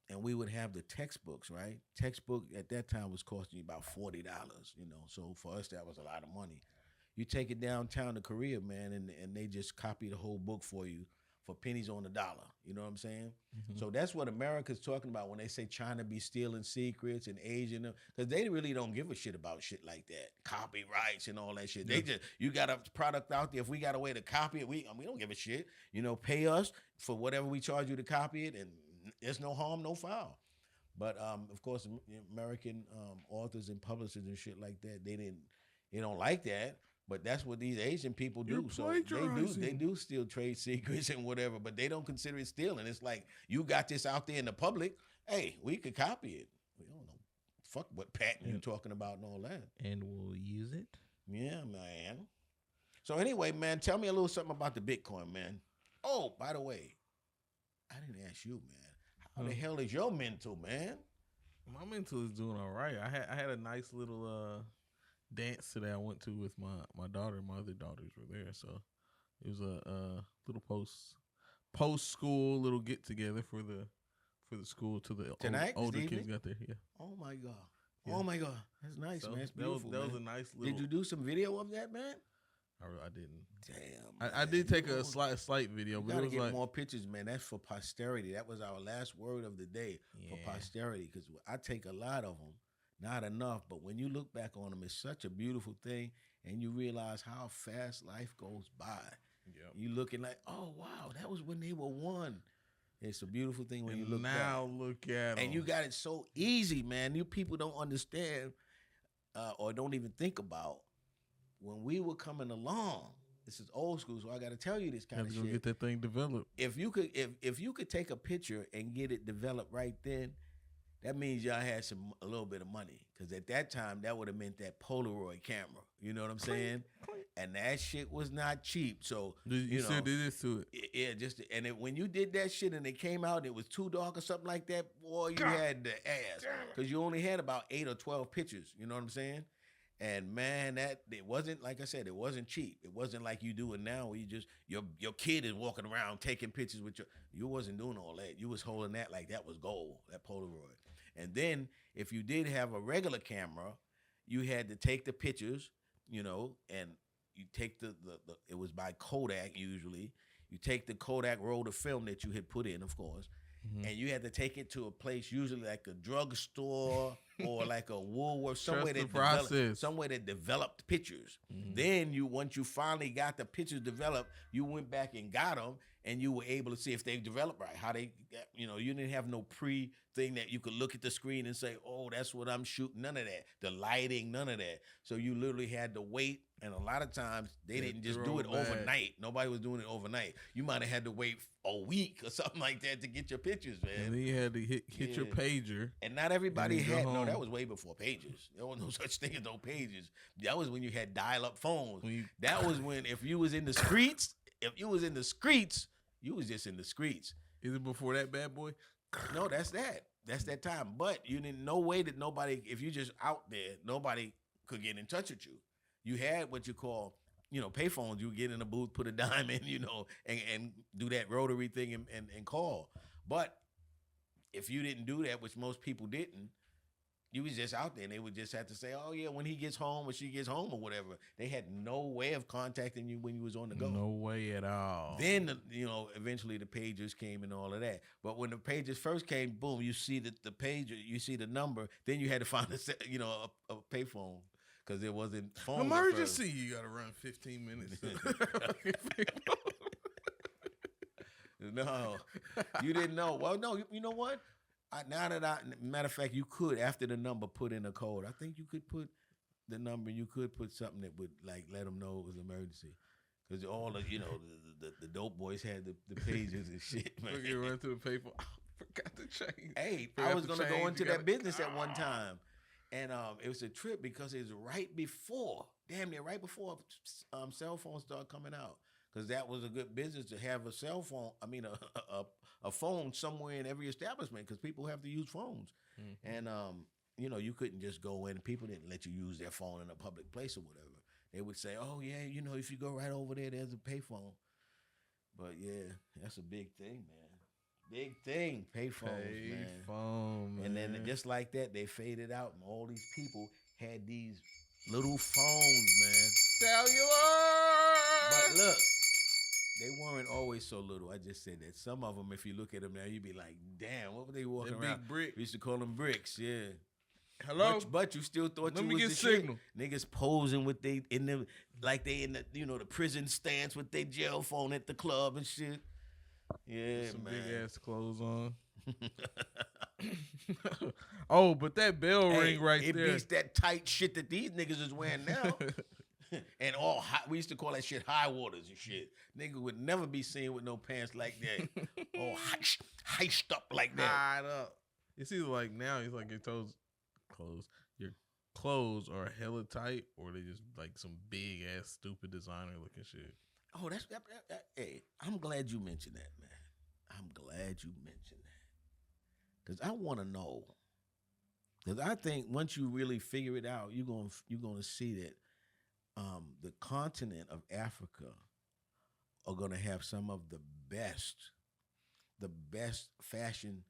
And we would have the textbooks, right? Textbook at that time was costing you about $40, So for us, that was a lot of money. You take it downtown to Korea, man, and they just copy the whole book for you for pennies on the dollar. You know what I'm saying? Mm-hmm. So that's what America's talking about when they say China be stealing secrets and Asian, because they really don't give a shit about shit like that. Copyrights and all that shit. Yeah. They just, you got a product out there. If we got a way to copy it, we don't give a shit. Pay us for whatever we charge you to copy it, and there's no harm, no foul. But of course, American authors and publishers and shit like that, they don't like that. But that's what these Asian people do. So they do steal trade secrets and whatever, but they don't consider it stealing. It's like, you got this out there in the public. Hey, we could copy it. We don't know. Fuck what patent you're talking about and all that. And we'll use it. Yeah, man. So anyway, man, tell me a little something about the Bitcoin, man. Oh, by the way, I didn't ask you, man. How the hell is your mental, man? My mental is doing all right. I had a nice little dance today I went to with my daughter. My other daughters were there, so it was a little post school little get together for the school to the older kids got there. Yeah. Oh my god. Yeah. Oh my god. That's nice, man. That's beautiful. That was a nice little. Did you do some video of that, man? I didn't. Damn. I did take a slight video, but it was get more pictures, man. That's for posterity. That was our last word of the day for posterity, because I take a lot of them. Not enough, but when you look back on them, it's such a beautiful thing, and you realize how fast life goes by. Yep. You looking like, oh wow, that was when they were one. It's a beautiful thing when you look now back. Look at them. And you got it so easy, man. You people don't understand or don't even think about when we were coming along. This is old school, so I got to tell you this kind of shit. Go get that thing developed. If you could take a picture and get it developed right then, that means y'all had a little bit of money, because at that time that would have meant that Polaroid camera. You know what I'm saying? And that shit was not cheap. So you still did this to it. Yeah, when you did that shit and it came out and it was too dark or something like that, boy, you had the ass, because you only had about 8 or 12 pictures. You know what I'm saying? And man, it wasn't, like I said, it wasn't cheap. It wasn't like you do it now, where you just your kid is walking around taking pictures with you wasn't doing all that. You was holding that like that was gold, that Polaroid. And then if you did have a regular camera, you had to take the pictures, and you take the it was by Kodak usually. You take the Kodak roll of film that you had put in, of course, and you had to take it to a place, usually like a drugstore or like a Woolworth, somewhere that developed pictures. Then once you finally got the pictures developed, you went back and got them, and you were able to see if they developed right. How they, you didn't have no thing that you could look at the screen and say, oh, that's what I'm shooting. None of that. The lighting, none of that. So you literally had to wait. And a lot of times they didn't just do it overnight. Nobody was doing it overnight. You might have had to wait a week or something like that to get your pictures, man. And then you had to hit your pager. And not everybody had. No, that was way before pagers. There was no such thing as no pagers. That was when you had dial-up phones. That was when if you was in the streets, you was just in the streets. Is it before that, bad boy? No, that's that. That's that time. But you didn't no way that nobody, if you just out there, nobody could get in touch with you. You had what you call, payphones. You would get in a booth, put a dime in, and do that rotary thing and call. But if you didn't do that, which most people didn't, you was just out there, and they would just have to say, oh, yeah, when he gets home or she gets home or whatever. They had no way of contacting you when you was on the go. No way at all. Then, eventually the pagers came and all of that. But when the pagers first came, boom, you see the pager, you see the number. Then you had to find a payphone. Because there wasn't phone. Emergency, you got to run 15 minutes. No, you didn't know. Well, no, you know what? Matter of fact, you could, after the number, put in a code. I think you could put the number, you could put something that would, let them know it was an emergency. Because all of, the dope boys had the pages and shit, man. You run through the paper. Oh, forgot the change. Hey, I was going to go into that business at one time. And it was a trip because it was damn near right before cell phones started coming out. Because that was a good business to have a cell phone, a phone somewhere in every establishment because people have to use phones. Mm-hmm. And, you couldn't just go in. People didn't let you use their phone in a public place or whatever. They would say, oh, yeah, if you go right over there, there's a payphone. But, yeah, that's a big thing, man. Big thing, payphones, man. And then just like that, they faded out, and all these people had these little phones, man. Cellular! But look, they weren't always so little. I just said that. Some of them, if you look at them now, you'd be like, damn, what were they walking around? Big brick. We used to call them bricks, yeah. Hello? But you still thought Let you me was get the signal. Shit. Niggas posing with they in the the prison stance with their jail phone at the club and shit. Yeah, some man. Big ass clothes on. Oh, but that bell ring right it there. It beats that tight shit that these niggas is wearing now. And we used to call that shit high waters and shit. Nigga would never be seen with no pants like that. All heiched up like that. Hide up. It's either like now, it's like your clothes are hella tight, or they just like some big ass stupid designer looking shit. Oh, that's hey, I'm glad you mentioned that, man. I'm glad you mentioned that. Because I want to know. Because I think once you really figure it out, you're gonna see that the continent of Africa are gonna have some of the best fashion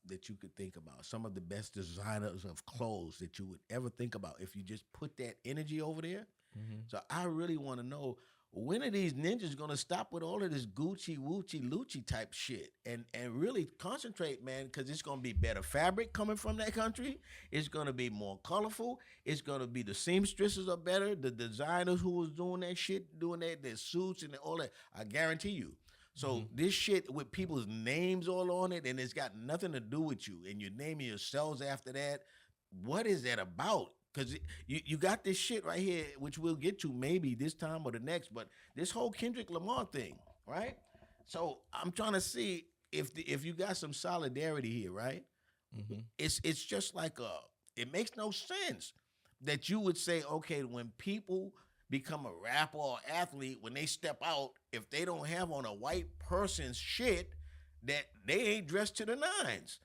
that you could think about. Some of the best designers of clothes that you would ever think about if you just put that energy over there. Mm-hmm. So I really want to know, when are these ninjas going to stop with all of this Gucci, Woochie, Lucci type shit and really concentrate, man, because it's going to be better fabric coming from that country. It's going to be more colorful. It's going to be the seamstresses are better. The designers who was doing that shit, doing their suits and all that, I guarantee you. So this shit with people's names all on it, and it's got nothing to do with you, and you're naming yourselves after that, what is that about? Because you got this shit right here, which we'll get to maybe this time or the next, but this whole Kendrick Lamar thing, right? So I'm trying to see if you got some solidarity here, right? Mm-hmm. It's just like it makes no sense that you would say, okay, when people become a rapper or athlete, when they step out, if they don't have on a white person's shit, that they ain't dressed to the nines.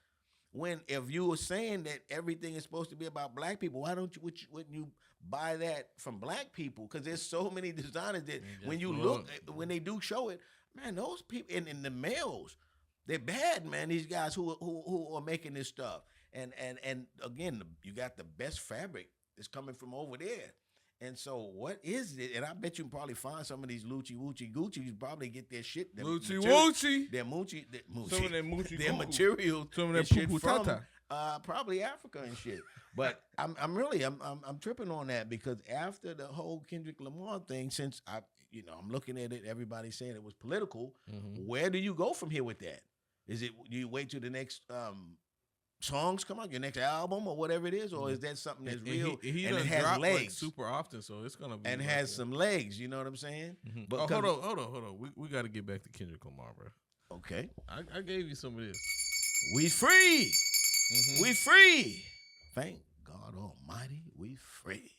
When if you were saying that everything is supposed to be about black people, why wouldn't you buy that from black people? Because there's so many designers that when you look, when they do show it, man, those people and the males, they're bad, man. These guys who are making this stuff, and again, you got the best fabric that's coming from over there. And so what is it? And I bet you can probably find some of these Lucci, Woochie, Gucci. You probably get their shit. Lucci, Woochie. Their Moochie. Some of their Moochie. Their materials. Some of their shit Poo from Tata. probably Africa and shit. But I'm tripping on that because after the whole Kendrick Lamar thing, since I'm looking at it, everybody's saying it was political. Where do you go from here with that? Is it you wait till the next songs come out, your next album or whatever it is, or is that something that's real he and it doesn't has drop legs like super often, so it's gonna be and like has that. some legs? You know what I'm saying? But hold on. We got to get back to Kendrick Lamar, bro. Okay, I gave you some of this. we free. We free. Thank God Almighty, we free.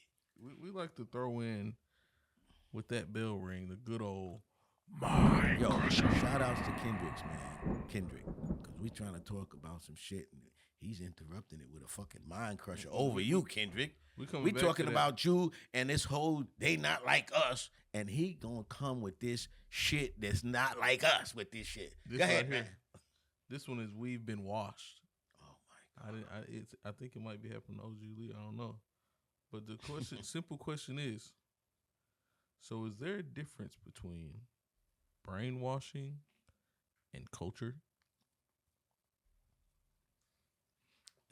We like to throw in with that bell ring the good old shout outs to Kendrick's man, Kendrick, because we trying to talk about some shit and he's interrupting it with a fucking mind crusher over you, Kendrick. We talking about you and this whole they not like us, and he gonna come with this shit that's not like us with this shit. This Go ahead, right man. here. This one is We've Been Washed. Oh my God. I think it might be happening to OG Lee. I don't know. But the question, simple question is, so is there a difference between brainwashing and culture?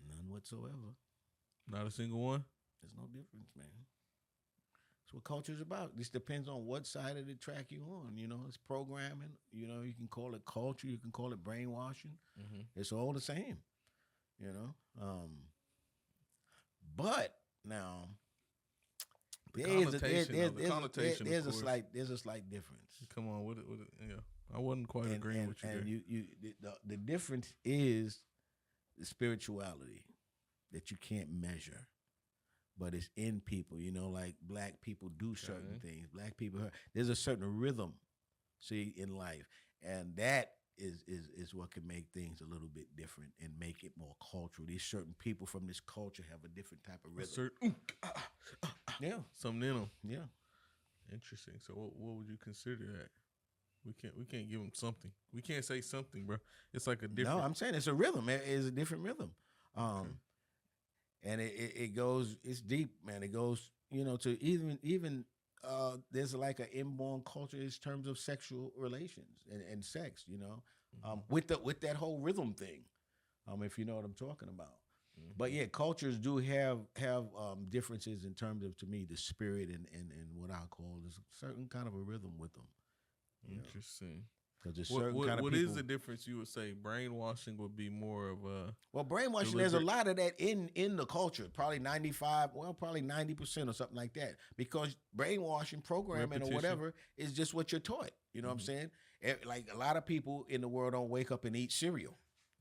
None whatsoever. Not a single one? There's no difference, man. That's what culture's about. This depends on what side of the track you're on. You know, it's programming. You know, you can call it culture. You can call it brainwashing. It's all the same. You know, but now there's a slight difference. Come on, with it, yeah. I wasn't quite agreeing with you. And the difference is the spirituality that you can't measure, but it's in people. You know, like black people do certain things. Black people, there's a certain rhythm, see, in life, and that is what can make things a little bit different and make it more cultural. These certain people from this culture have a different type of rhythm. Yeah, something in them. Yeah, interesting. So what would you consider that? We can't give them something. We can't say something, bro. It's like a different. No, I'm saying it's a rhythm. It's a different rhythm. And it goes. It's deep, man. It goes. You know, to even. There's like an inborn culture in terms of sexual relations and sex, you know, with that whole rhythm thing, if you know what I'm talking about. But yeah, cultures do have differences in terms of, to me, the spirit and what I call is a certain kind of a rhythm with them. Interesting. Because there's certain kind of what people. Is the difference? You would say brainwashing would be more of a. Well, brainwashing, there's a lot of that in the culture. Probably 90% or something like that. Because brainwashing, programming, or whatever is just what you're taught. You know what I'm saying? Like a lot of people in the world don't wake up and eat cereal.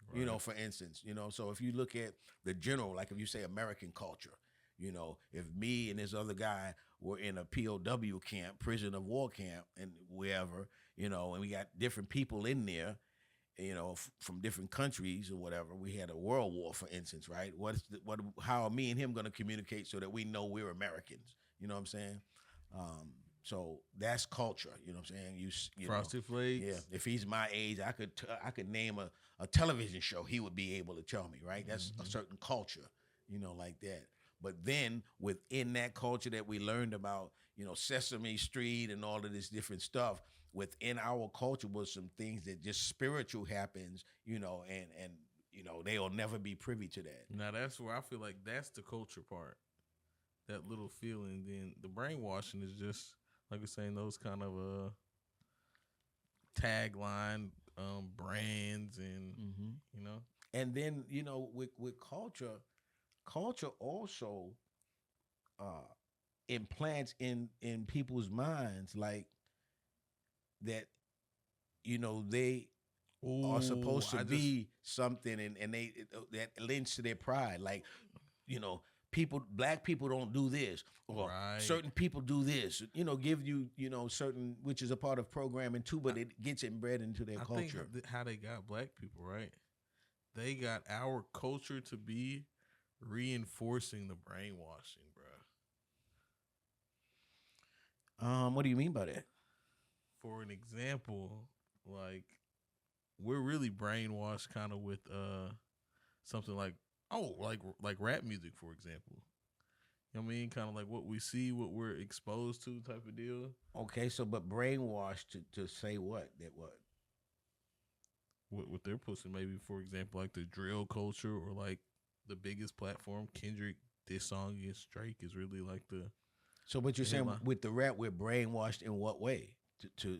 Right. You know, for instance, you know. So if you look at the general, like if you say American culture, you know, if me and this other guy were in a POW camp, prison of war camp, and wherever, you know, and we got different people in there, you know, from different countries or whatever. We had a world war, for instance, right? How are me and him going to communicate so that we know we're Americans? You know what I'm saying? So that's culture. You know what I'm saying? You Frosted Flakes. Yeah. If he's my age, I could name a television show. He would be able to tell me, right? That's a certain culture, you know, like that. But then within that culture that we learned about, you know, Sesame Street and all of this different stuff, within our culture was some things that just spiritual happens, you know, and you know, they'll never be privy to that. Now that's where I feel like that's the culture part, that little feeling. Then the brainwashing is just like we're saying, those kind of tagline brands and you know. And then, you know, with culture also implants in people's minds like that, you know, they are supposed to be something, and they that links to their pride. Like, you know, black people don't do this, or certain people do this. You know, give you know, certain, which is a part of programming too, but it gets inbred into their culture. I think how they got black people, right? They got our culture to be reinforcing the brainwashing, bro. What do you mean by that? For an example, like we're really brainwashed kind of with something like like rap music, for example. You know what I mean? Kind of like what we see, what we're exposed to type of deal. Okay, so but brainwashed to say what? That what? What they're pushing, maybe, for example, like the drill culture or like the biggest platform. Kendrick, this song against Drake is really like the. So what you're saying headline. with the rap, we're brainwashed in what way? To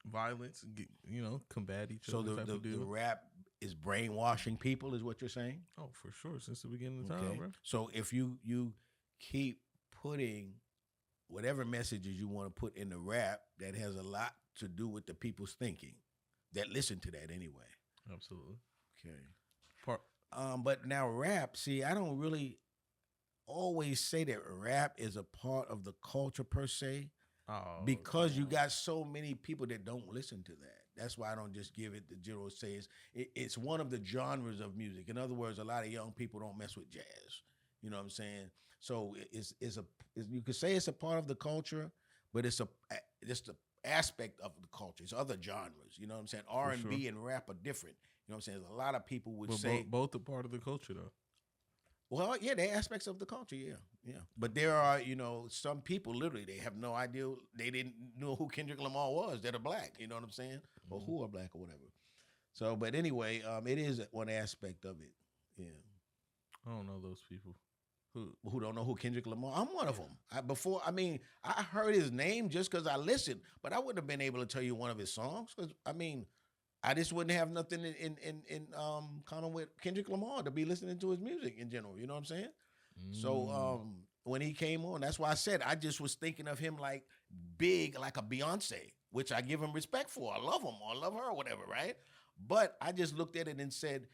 Violence, combat each so other. Type of the deal. rap is brainwashing people, is what you're saying? Oh, for sure, since the beginning of time, bro. So if you keep putting whatever messages you want to put in the rap, that has a lot to do with the people's thinking that listen to that anyway. Absolutely. Okay. But now rap, see, I don't really always say that rap is a part of the culture per se, because you got so many people that don't listen to that. That's why I don't just give it the general say it's one of the genres of music. In other words, a lot of young people don't mess with jazz. You know what I'm saying? So you could say it's a part of the culture, but it's just the aspect of the culture. It's other genres. You know what I'm saying? R&B and rap are different. You know what I'm saying? A lot of people would say both are part of the culture, though. Well, yeah, they're aspects of the culture, yeah. But there are, some people literally they have no idea, they didn't know who Kendrick Lamar was. That are black, you know what I'm saying, or who are black or whatever. So, but anyway, it is one aspect of it. Yeah. I don't know those people. Who don't know who Kendrick Lamar? I'm one of them. I heard his name just because I listened, but I wouldn't have been able to tell you one of his songs because I just wouldn't have nothing in common with Kendrick Lamar to be listening to his music in general. You know what I'm saying? So when he came on, that's why I said I just was thinking of him like big, like a Beyonce, which I give him respect for. I love him or I love her or whatever, right? But I just looked at it and said,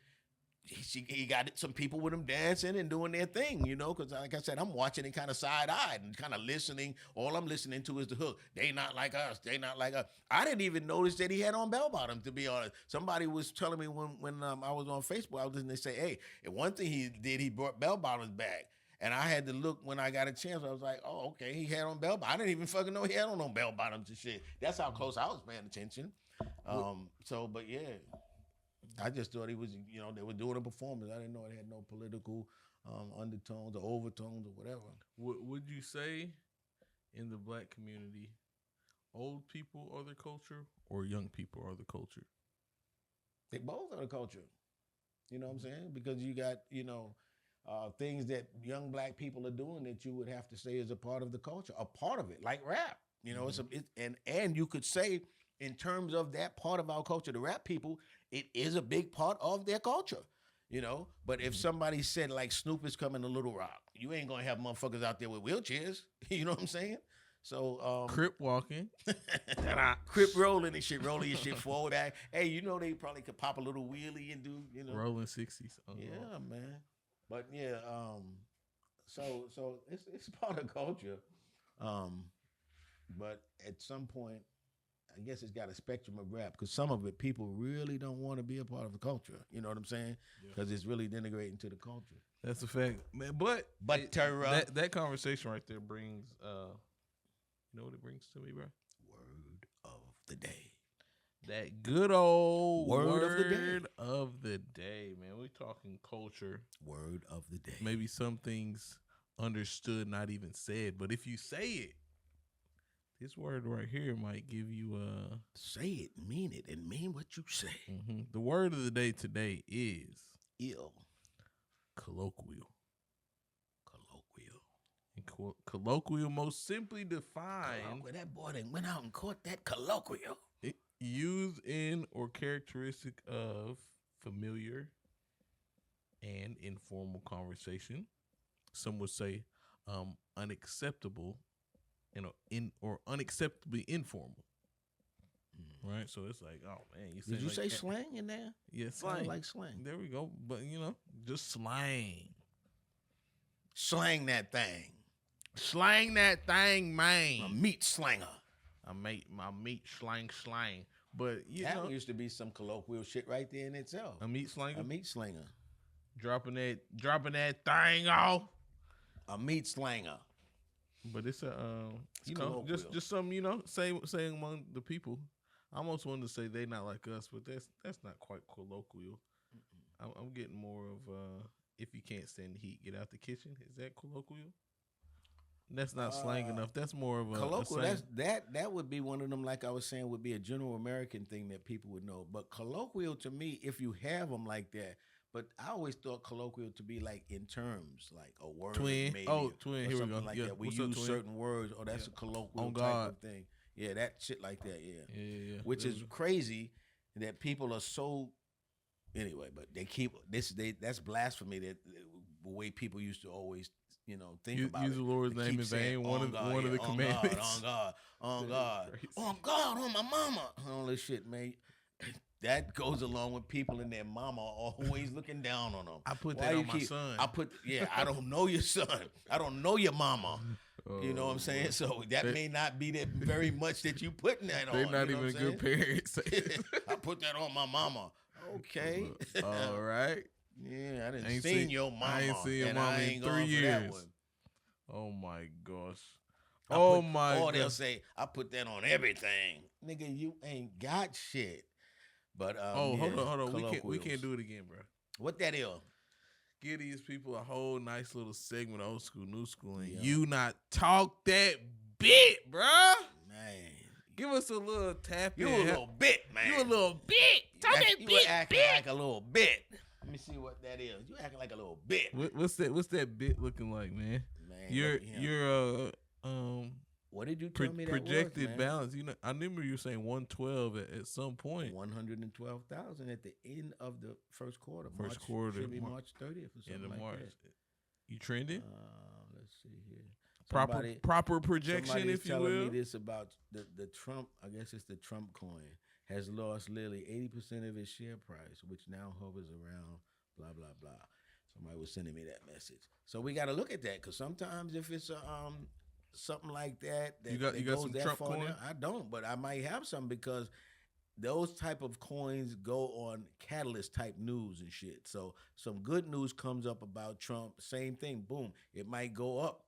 he got some people with him dancing and doing their thing, because like I said, I'm watching it kind of side-eyed and kind of listening. All I'm listening to is the hook. They not like us. They not like us. I didn't even notice that he had on bell-bottoms, to be honest. Somebody was telling me when I was on Facebook, I was listening, they say, hey, and one thing he did, he brought bell-bottoms back. And I had to look when I got a chance. I was like, oh, okay, he had on bell-bottoms. I didn't even fucking know he had on bell-bottoms and shit. That's how close I was paying attention. But yeah. I just thought he was, they were doing a performance. I didn't know it had no political undertones or overtones or whatever. Would you say in the black community, old people are the culture or young people are the culture? They both are the culture. You know what I'm saying? Because you got, things that young black people are doing that you would have to say is a part of the culture, a part of it, like rap. And you could say in terms of that part of our culture, the rap people, it is a big part of their culture, But if somebody said like Snoop is coming to Little Rock, you ain't gonna have motherfuckers out there with wheelchairs. You know what I'm saying? So Crip walking, Crip rolling and shit, rolling your shit forward back. Hey, they probably could pop a little wheelie and do, rolling 60s. Yeah, man. But yeah, so it's part of culture. But at some point, I guess it's got a spectrum of rap because some of it people really don't want to be a part of the culture. You know what I'm saying? Because it's really denigrating to the culture. That's a fact, man. But that conversation right there brings, you know what it brings to me, bro? Word of the day. That good old word of the day, man. We're talking culture. Word of the day. Maybe some things understood, not even said, but if you say it, this word right here might give you a... Say it, mean it, and mean what you say. Mm-hmm. The word of the day today is... Ill. Colloquial. And colloquial, most simply defined... That boy that went out and caught that colloquial. Used in or characteristic of familiar and informal conversation. Some would say unacceptable or unacceptably informal. Right? So it's like, oh man, did you say slang in there? Yeah, slang. Like slang. There we go. But just slang. Slang that thing. Slang that thing, man. A meat slanger. My meat slang. But that used to be some colloquial shit right there in itself. A meat slanger? A meat slinger. Dropping that thing off. A meat slanger. But it's just something, say among the people. I almost wanted to say they not like us, but that's not quite colloquial. I'm getting more of if you can't stand the heat, get out the kitchen. Is that colloquial? That's not slang enough. That's more of a colloquial. That would be one of them. Like I was saying, would be a general American thing that people would know. But colloquial to me, if you have them like that, But I always thought colloquial to be like in terms, like a word, Twin. maybe. Oh, twin. Or Here we something go. like Yeah. that. We What's up, use twin? certain words. Oh, that's a colloquial On type God. of thing. Yeah, that shit like that. Yeah. Yeah. Which is crazy that people are so. Anyway, but they keep this. That's blasphemy. That the way people used to always, think about use it. the Lord's They name keep in saying, vain. One of the commandments. On God, on God, Crazy. on God, on my mama, all this shit, man. That goes along with people and their mama always looking down on them. I put that on my son. I don't know your son. I don't know your mama. You know what I'm saying? So that may not be that very much that you putting that on. They're not you know even good parents. I put that on my mama. Okay. All right. Yeah, I didn't seen your mama. I ain't seen your mama in 3 years. Oh my gosh. Or they'll say, I put that on everything. Nigga, you ain't got shit. But hold on. We can't do it again, bro. What that is? Give these people a whole nice little segment, old school, new school, and you not talk that bit, bro. Man. Give us a little tap You in. a little bit, man. You a little bit. Talk that you bit, acting like a little bit. Let me see what that is. You acting like a little bit. What's that bit looking like, man? Man, You're what did you tell me that projected was, man? balance? I remember you saying 112 at some point. 112,000 at the end of the first quarter. First quarter should be March 30th or something end of like March. that. You trending? Let's see here. Proper projection, if you will. Telling me this about the Trump. I guess it's the Trump coin has lost nearly 80% of its share price, which now hovers around blah blah blah. Somebody was sending me that message. So we got to look at that because sometimes if it's something like that, you got some Trump coin? Down, I don't, but I might have some because those type of coins go on catalyst type news and shit. So some good news comes up about Trump, same thing, boom, it might go up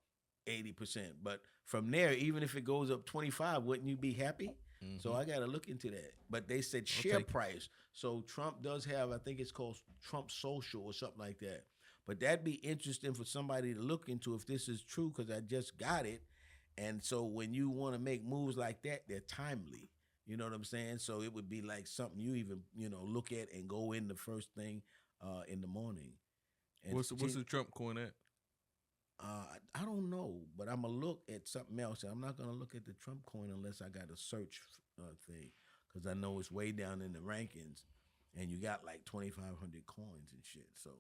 80%. But from there, even if it goes up 25, wouldn't you be happy? Mm-hmm. So I got to look into that. But they said share price. So Trump does have, I think it's called Trump Social or something like that. But that'd be interesting for somebody to look into if this is true because I just got it. And so when you want to make moves like that, they're timely. You know what I'm saying? So it would be like something you even, look at and go in the first thing in the morning. And what's the Trump coin at? I don't know, but I'm going to look at something else. I'm not going to look at the Trump coin unless I got a search thing because I know it's way down in the rankings and you got like 2,500 coins and shit. So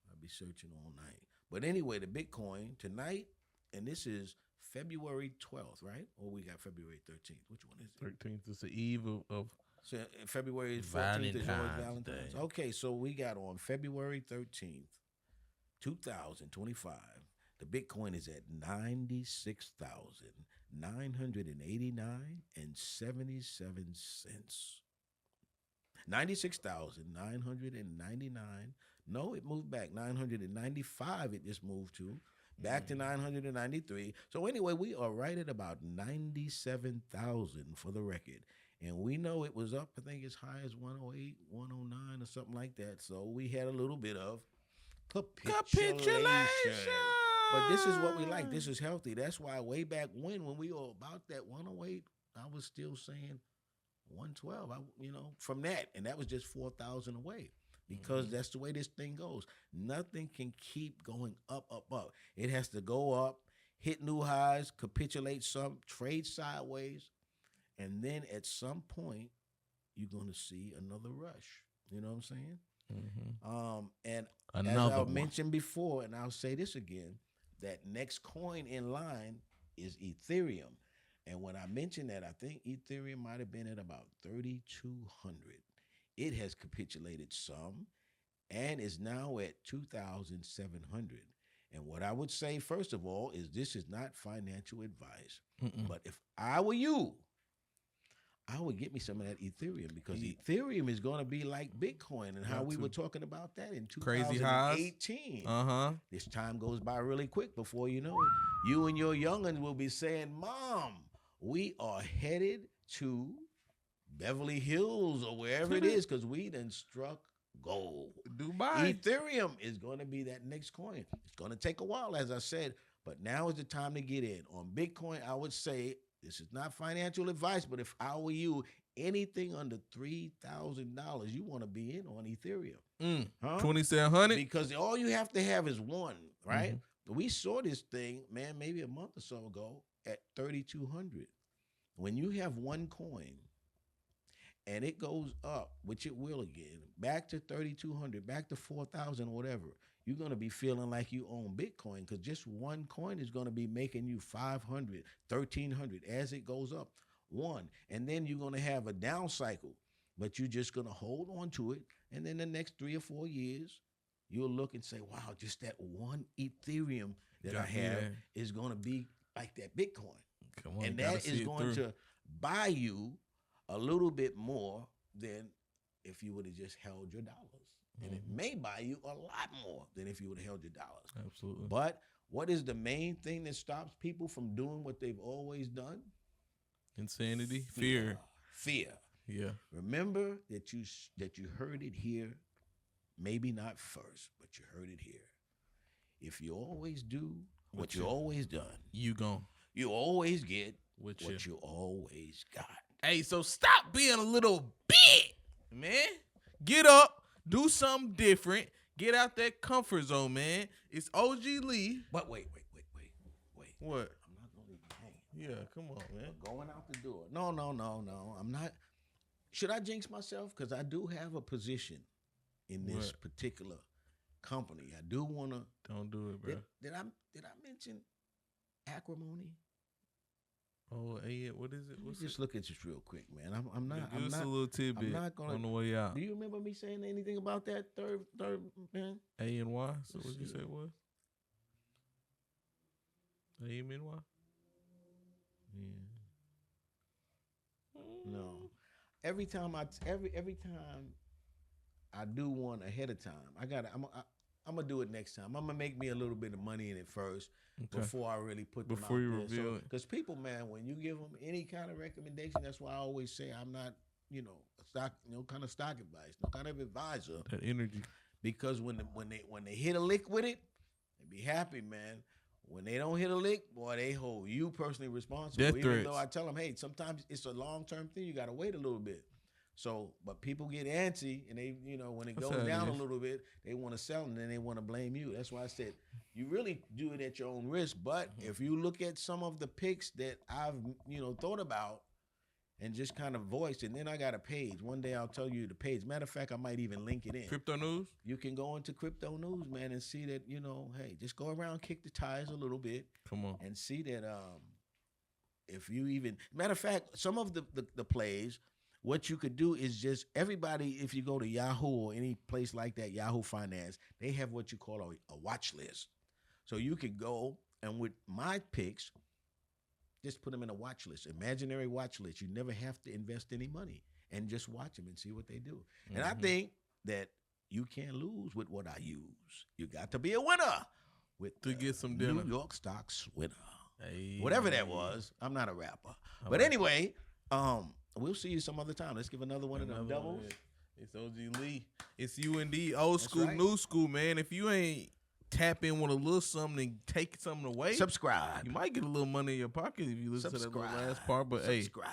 I'll be searching all night. But anyway, the Bitcoin tonight, and this is February 12th, right? Or we got February 13th. Which one is it? 13th is the eve of so February 14th is always Valentine's. Okay, so we got on February 13th, 2025. The Bitcoin is at 96,989 and 77 cents. 96,999. No, it moved back. 995 it just moved to. Back to 993. So anyway, we are right at about 97,000 for the record. And we know it was up, I think as high as 108, 109 or something like that. So we had a little bit of capitulation. But this is what we like. This is healthy. That's why way back when we were about that 108, I was still saying 112, from that. And that was just 4,000 away. Because that's the way this thing goes. Nothing can keep going up, up, up. It has to go up, hit new highs, capitulate some, trade sideways, and then at some point, you're going to see another rush. You know what I'm saying? Mm-hmm. And as I mentioned before, and I'll say this again, that next coin in line is Ethereum. And when I mentioned that, I think Ethereum might have been at about 3,200. It has capitulated some and is now at 2,700. And what I would say, first of all, is this is not financial advice. But if I were you, I would get me some of that Ethereum because Ethereum is going to be like Bitcoin and how we were talking about that in 2018. This time goes by really quick before you know it. You and your young'uns will be saying, Mom, we are headed to Beverly Hills or wherever it is because we done struck gold. Dubai. Ethereum is going to be that next coin. It's going to take a while, as I said, but now is the time to get in. On Bitcoin, I would say, this is not financial advice, but if I were you, anything under $3,000, you want to be in on Ethereum. Huh? 2,700? Because all you have to have is one, right? We saw this thing, man, maybe a month or so ago at 3,200. When you have one coin and it goes up, which it will again, back to 3,200, back to 4,000 or whatever, you're going to be feeling like you own Bitcoin, because just one coin is going to be making you 500, 1,300 as it goes up. One. And then you're going to have a down cycle, but you're just going to hold on to it. And then the next 3 or 4 years, you'll look and say, wow, just that one Ethereum that I have is going to be like that Bitcoin. Come on, and that is going to buy you a little bit more than if you would have just held your dollars. And it may buy you a lot more than if you would have held your dollars. Absolutely. But what is the main thing that stops people from doing what they've always done? Insanity, fear. Yeah. Remember that you heard it here, maybe not first, but you heard it here. If you always do what you always done, you always get what you always got. Hey, so stop being a little bitch, man. Get up, do something different, get out that comfort zone, man. It's OG Lee. But wait. What? I'm not gonna leave you hanging. Yeah, come on, man. Going out the door. No. I'm not. Should I jinx myself? Because I do have a position in this particular company. I do want to. Don't do it, bro. Did I mention acrimony? Oh, hey, what is it? Just look at this real quick, man. I'm not. Give us a little tidbit. I'm not gonna, on the way out. Do you remember me saying anything about that third man? A and Y. So what you say it was? A-M-N-Y? Yeah. No. Every time I do one ahead of time, I'm gonna do it next time. I'm gonna make me a little bit of money in it first before I really put them out there. Before you reveal it. Because people, man, when you give them any kind of recommendation, that's why I always say I'm not, no kind of stock advice, no kind of advisor. That energy. Because when they hit a lick with it, they be happy, man. When they don't hit a lick, boy, they hold you personally responsible. Even though I tell them, hey, sometimes it's a long-term thing. You got to wait a little bit. So, but people get antsy, and they, when it goes down a little bit, they want to sell, and then they want to blame you. That's why I said you really do it at your own risk. But if you look at some of the picks that I've, thought about and just kind of voiced, and then I got a page. One day I'll tell you the page. Matter of fact, I might even link it in. Crypto News? You can go into Crypto News, man, and see that, hey, just go around, kick the tires a little bit. Come on. And see that if you even, matter of fact, some of the plays, what you could do is just everybody, if you go to Yahoo or any place like that, Yahoo Finance, they have what you call a watch list. So you could go and with my picks, just put them in a watch list, imaginary watch list. You never have to invest any money and just watch them and see what they do. Mm-hmm. And I think that you can't lose with what I use. You got to be a winner with to get some dinner. New York stocks winner. Hey. Whatever that was. I'm not a rapper. But anyway, we'll see you some other time. Let's give another one of them doubles. It's OG Lee. It's UND, old school, new school, man. If you ain't tap in with a little something and take something away, subscribe. You might get a little money in your pocket if you listen to that last part. But subscribe.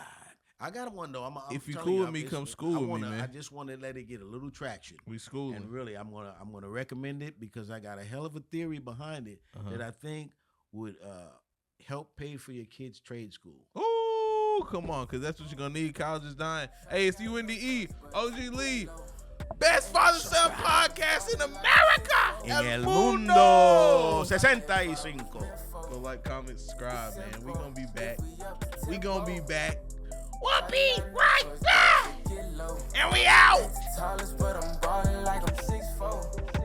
I got one though. If you cool with me, come school with me, man. I just want to let it get a little traction. We schooling. And really, I'm gonna recommend it because I got a hell of a theory behind it that I think would help pay for your kids' trade school. Oh, come on, because that's what you're gonna need. College is dying. Hey, it's UNDE, OG Lee. Best father-son podcast in America. En el mundo. 65. Go like, comment, subscribe, man. We gonna be back. We'll be right back. And we out. Tallest, but I'm ballin' like I'm 6'4".